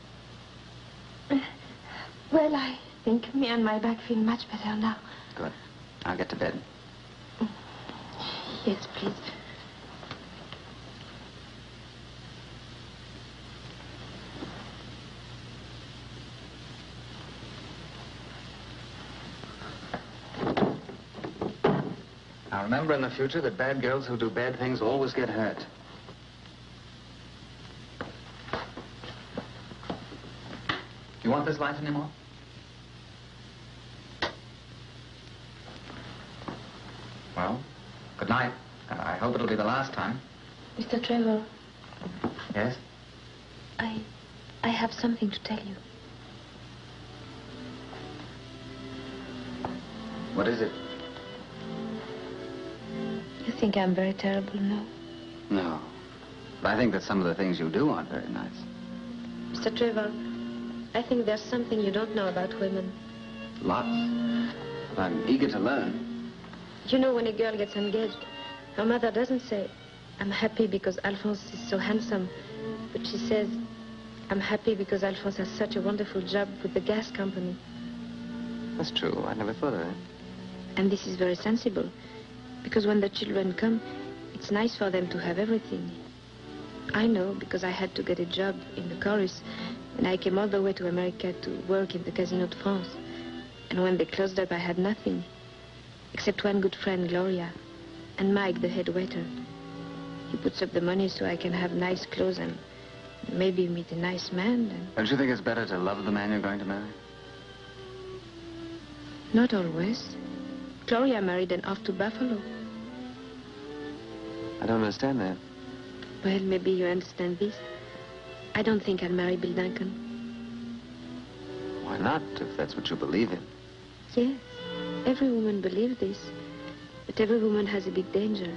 Speaker 2: Well, I think me and my back feel much better now.
Speaker 14: Good. I'll get to bed.
Speaker 2: Yes, please.
Speaker 14: Now, remember in the future that bad girls who do bad things always get hurt. You want this light anymore? Well, good night. I hope it'll be the last time.
Speaker 13: Mr. Trevor.
Speaker 14: Yes?
Speaker 13: I have something to tell you.
Speaker 14: What is it?
Speaker 13: You think I'm very terrible now?
Speaker 14: No. But I think that some of the things you do aren't very nice.
Speaker 13: Mr. Trevor, I think there's something you don't know about women.
Speaker 14: Lots. I'm eager to learn.
Speaker 13: You know, when a girl gets engaged, her mother doesn't say, I'm happy because Alphonse is so handsome, but she says, I'm happy because Alphonse has such a wonderful job with the gas company.
Speaker 14: That's true. I never thought of that.
Speaker 13: And this is very sensible, because when the children come, it's nice for them to have everything. I know, because I had to get a job in the chorus, and I came all the way to America to work in the Casino de France. And when they closed up, I had nothing, except one good friend, Gloria, and Mike, the head waiter. He puts up the money so I can have nice clothes and maybe meet a nice man. And...
Speaker 14: Don't you think it's better to love the man you're going to marry?
Speaker 13: Not always. Gloria married and off to Buffalo.
Speaker 14: I don't understand that.
Speaker 13: Well, maybe you understand this. I don't think I'll marry Bill Duncan.
Speaker 14: Why not, if that's what you believe in?
Speaker 20: Yes, every woman believes this. But every woman has a big danger.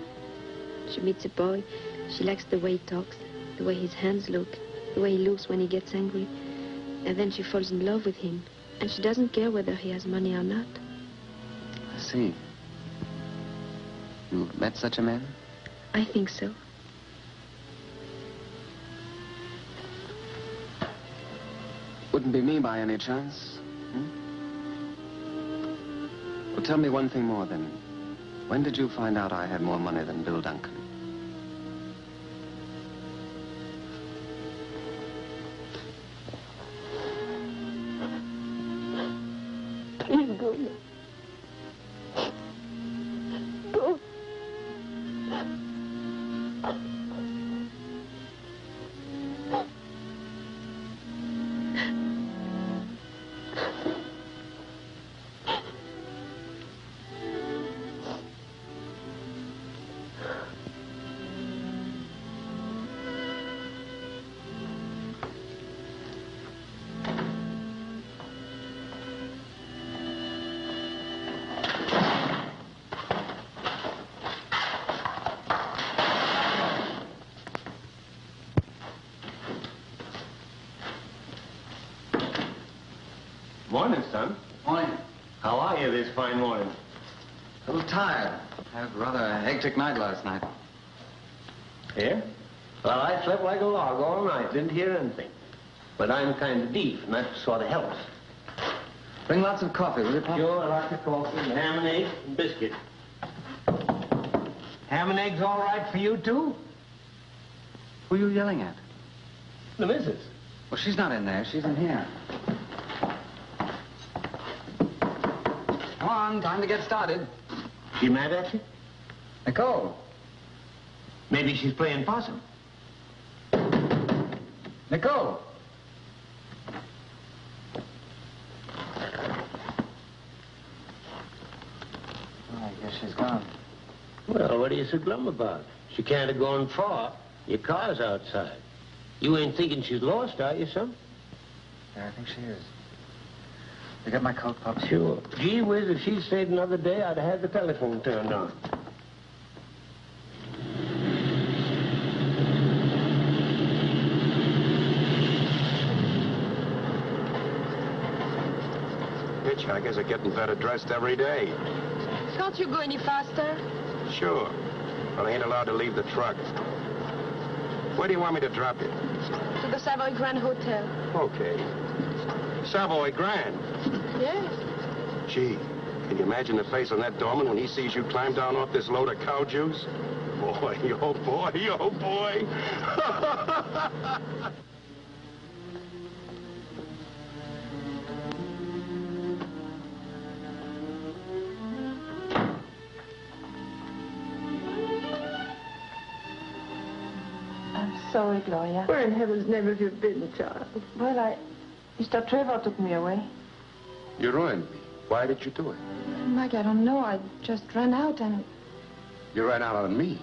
Speaker 20: She meets a boy, she likes the way he talks, the way his hands look, the way he looks when he gets angry. And then she falls in love with him. And she doesn't care whether he has money or not.
Speaker 14: I see. You've met such a man?
Speaker 20: I think so.
Speaker 14: Wouldn't be me by any chance? Well, tell me one thing more, then. When did you find out I had more money than Bill Duncan?
Speaker 20: Please go. Go.
Speaker 19: Morning, son.
Speaker 14: Morning.
Speaker 19: How are you this fine morning?
Speaker 14: A little tired. Had rather a hectic night last night.
Speaker 19: Yeah? Well, I slept like a log all night. Didn't hear anything. But I'm kind of deaf, and that sort of helps.
Speaker 14: Bring lots of coffee, will you, Pop?
Speaker 19: Sure, lots of coffee, and ham and eggs and biscuit. Ham and eggs all right for you, too?
Speaker 14: Who are you yelling at?
Speaker 19: The missus.
Speaker 14: Well, she's not in there. She's in here. Come on, time to get started.
Speaker 19: She mad at you?
Speaker 14: Nicole.
Speaker 19: Maybe she's playing possum.
Speaker 14: Nicole. Oh, I guess she's gone.
Speaker 19: Well, what are you so glum about? She can't have gone far. Your car's outside. You ain't thinking she's lost, are you, son?
Speaker 14: Yeah, I think she is. You got my coat, Pop?
Speaker 19: Sure. Gee whiz, if she'd stayed another day, I'd have had the telephone turned on.
Speaker 5: Hitchhikers are getting better dressed every day.
Speaker 2: Can't you go any faster?
Speaker 5: Sure. But I ain't allowed to leave the truck. Where do you want me to drop you?
Speaker 2: To the Savoy Grand Hotel.
Speaker 5: Okay. Savoy Grand?
Speaker 2: Yes.
Speaker 5: Gee, can you imagine the face on that doorman when he sees you climb down off this load of cow juice? Boy, oh boy, oh boy.
Speaker 2: I'm sorry, Gloria.
Speaker 1: Where in heaven's name have you been, child?
Speaker 2: Well, Mr. Trevor took me away.
Speaker 5: You ruined me. Why did you do it?
Speaker 2: Mike, I don't know. I just ran out and...
Speaker 5: You ran out on me.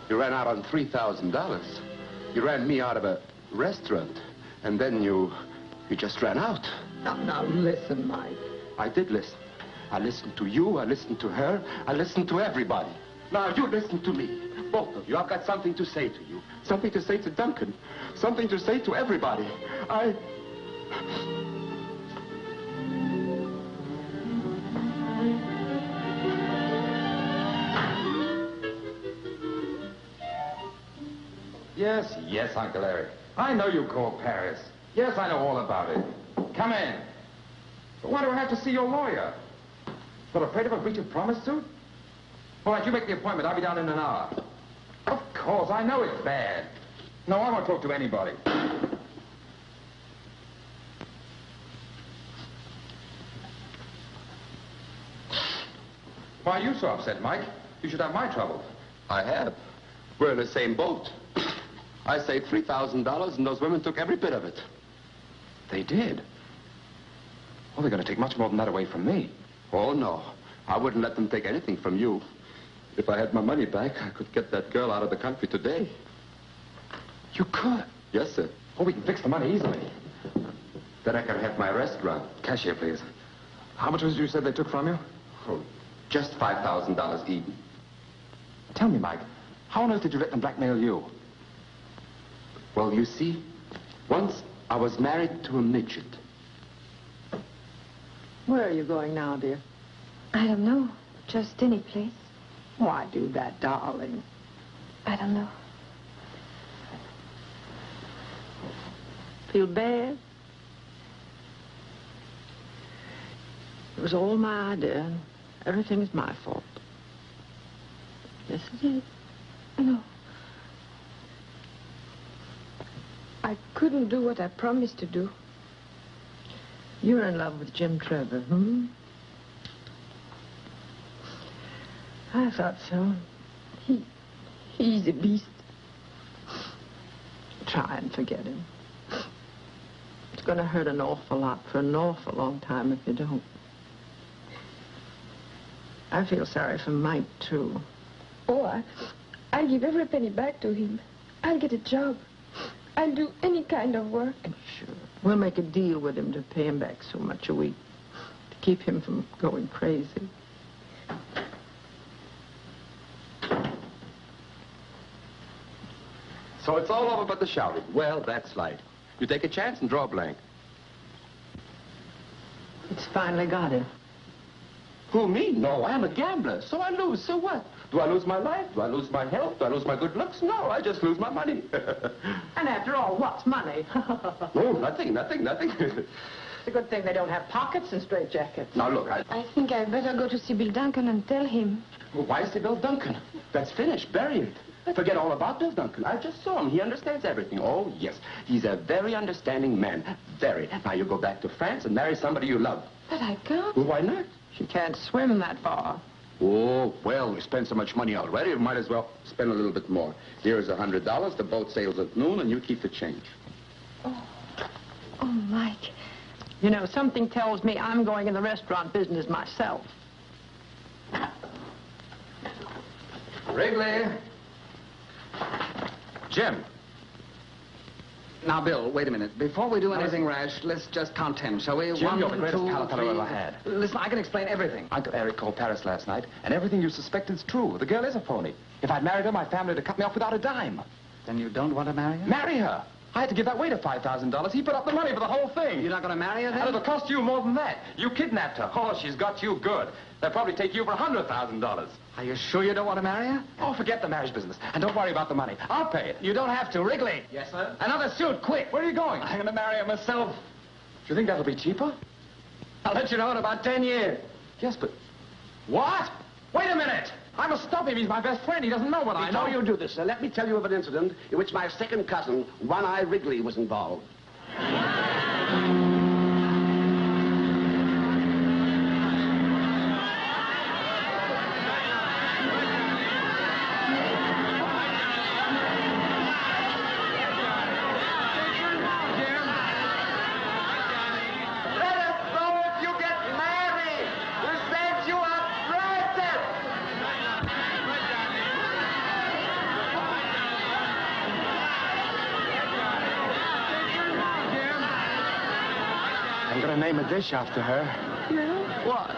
Speaker 5: You ran out on $3,000. You ran me out of a restaurant. And then you just ran out.
Speaker 1: Now, listen, Mike.
Speaker 5: I did listen. I listened to you. I listened to her. I listened to everybody. Now, you listen to me. Both of you. I've got something to say to you. Something to say to Duncan. Something to say to everybody.
Speaker 15: Yes, Uncle Eric. I know you called Paris. Yes, I know all about it. Come in. But why do I have to see your lawyer? But afraid of a breach of promise suit? All right, you make the appointment. I'll be down in an hour. Of course, I know it's bad. No, I won't talk to anybody. Why are you so upset, Mike? You should have my trouble.
Speaker 5: I have. We're in the same boat. I saved $3,000, and those women took every bit of it.
Speaker 15: They did? Well, they're going to take much more than that away from me.
Speaker 5: Oh, no. I wouldn't let them take anything from you. If I had my money back, I could get that girl out of the country today.
Speaker 15: You could?
Speaker 5: Yes, sir.
Speaker 15: Oh, we can fix the money easily. Then I can have my restaurant. Cashier, please. How much was it you said they took from you?
Speaker 11: Oh, just $5,000 even.
Speaker 15: Tell me, Mike, how on earth did you let them blackmail you?
Speaker 11: Well, you see, once I was married to a midget.
Speaker 1: Where are you going now, dear?
Speaker 2: I don't know. Just any place.
Speaker 1: Why do that, darling?
Speaker 2: I don't know.
Speaker 1: Feel bad? It was all my idea, and everything is my fault. Yes, it is.
Speaker 2: No. I couldn't do what I promised to do.
Speaker 1: You're in love with Jim Trevor, I thought so.
Speaker 2: He's a beast.
Speaker 1: Try and forget him. It's going to hurt an awful lot for an awful long time if you don't. I feel sorry for Mike, too.
Speaker 2: Oh, I'll give every penny back to him. I'll get a job. I'll do any kind of work.
Speaker 1: Sure. We'll make a deal with him to pay him back so much a week. To keep him from going crazy.
Speaker 11: So it's all over but the shouting. Well, that's light. You take a chance and draw a blank.
Speaker 1: It's finally got him.
Speaker 11: Who, me? No, I'm a gambler. So I lose. So what? Do I lose my life? Do I lose my health? Do I lose my good looks? No, I just lose my money.
Speaker 1: And after all, what's money?
Speaker 11: No, nothing.
Speaker 1: It's a good thing they don't have pockets and straitjackets.
Speaker 11: Now, look,
Speaker 2: I think I'd better go to Sybil Duncan and tell him.
Speaker 11: Well, why Sybil Duncan? That's finished. Bury it. Forget all about Bill Duncan. I just saw him. He understands everything. Oh, yes. He's a very understanding man. Very. Now, you go back to France and marry somebody you love.
Speaker 2: But I can't.
Speaker 11: Well, why not?
Speaker 1: She can't swim that far.
Speaker 11: Oh, well, we spent so much money already, we might as well spend a little bit more. Here's $100. The boat sails at noon, and you keep the change.
Speaker 2: Oh, Mike.
Speaker 1: You know, something tells me I'm going in the restaurant business myself.
Speaker 14: Wrigley.
Speaker 15: Jim.
Speaker 14: Now, Bill, wait a minute. Before we do anything rash, let's just count 10, shall we?
Speaker 15: Jim,
Speaker 14: 1,
Speaker 15: you're the greatest
Speaker 14: 2,
Speaker 15: pal
Speaker 14: 3.
Speaker 15: I've ever had.
Speaker 14: Listen, I can explain everything.
Speaker 15: Uncle Eric called Paris last night, and everything you suspect is true. The girl is a phony. If I'd married her, my family would have cut me off without a dime.
Speaker 14: Then you don't want to marry her?
Speaker 15: Marry her? I had to give that waiter $5,000. He put up the money for the whole thing.
Speaker 14: You're not going to marry her, then?
Speaker 15: And it'll cost you more than that. You kidnapped her. Oh, she's got you good. They'll probably take you for $100,000.
Speaker 14: Are you sure you don't want to marry her?
Speaker 15: Oh, forget the marriage business. And don't worry about the money. I'll pay it.
Speaker 14: You don't have to. Wrigley.
Speaker 15: Yes, sir?
Speaker 14: Another suit, quick.
Speaker 15: Where are you going?
Speaker 14: I'm going to marry her myself.
Speaker 15: Do you think that'll be cheaper?
Speaker 14: I'll let you know in about 10 years.
Speaker 15: Yes, but... What? Wait a minute! I must stop him. He's my best friend. He doesn't know what I know.
Speaker 16: Before you do this, sir, let me tell you of an incident in which my second cousin, One-Eye Wrigley, was involved.
Speaker 11: Name a dish after her.
Speaker 1: Yeah? What?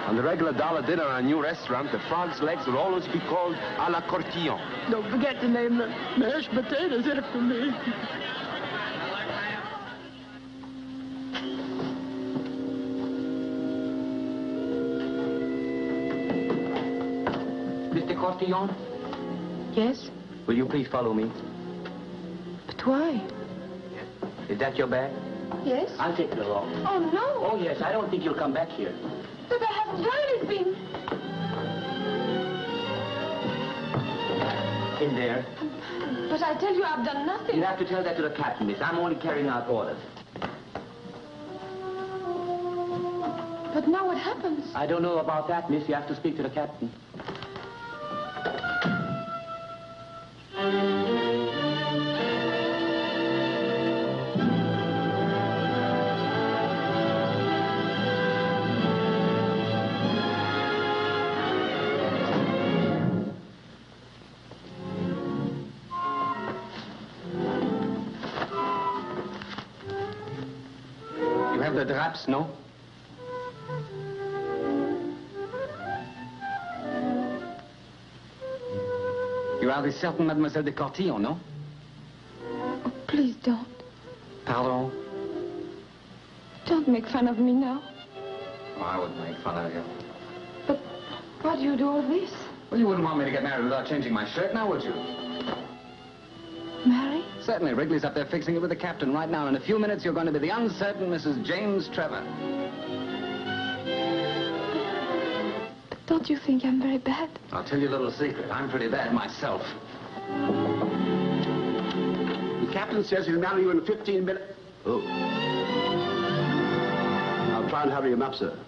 Speaker 11: On the regular dollar dinner in a new restaurant, the frog's legs will always be called à la courtillon.
Speaker 1: Don't forget to name the mashed potatoes after me.
Speaker 19: Mr. Courtillon?
Speaker 2: Yes?
Speaker 19: Will you please follow me?
Speaker 2: But why?
Speaker 19: Is that your bag?
Speaker 2: Yes?
Speaker 19: I'll take it along.
Speaker 2: Oh, no.
Speaker 19: Oh, yes. I don't think you'll come back here.
Speaker 2: But I haven't done anything.
Speaker 19: In there.
Speaker 2: But I tell you, I've done nothing.
Speaker 19: You have to tell that to the captain, miss. I'm only carrying out orders.
Speaker 2: But now what happens?
Speaker 19: I don't know about that, miss. You have to speak to the captain.
Speaker 14: have the draps, no? You are the certain Mademoiselle de Cortillon, no?
Speaker 2: Oh, please don't.
Speaker 14: Pardon?
Speaker 2: Don't make fun of me now.
Speaker 14: Oh, I wouldn't make fun of you.
Speaker 2: But why do you do all this?
Speaker 14: Well, you wouldn't want me to get married without changing my shirt now, would you?
Speaker 2: Marry?
Speaker 14: Certainly. Wrigley's up there fixing it with the captain right now. In a few minutes, you're going to be the uncertain Mrs. James Trevor.
Speaker 2: But don't you think I'm very bad?
Speaker 14: I'll tell you a little secret. I'm pretty bad myself.
Speaker 16: The captain says he'll marry you in 15 minutes. Oh. I'll try and hurry him up, sir.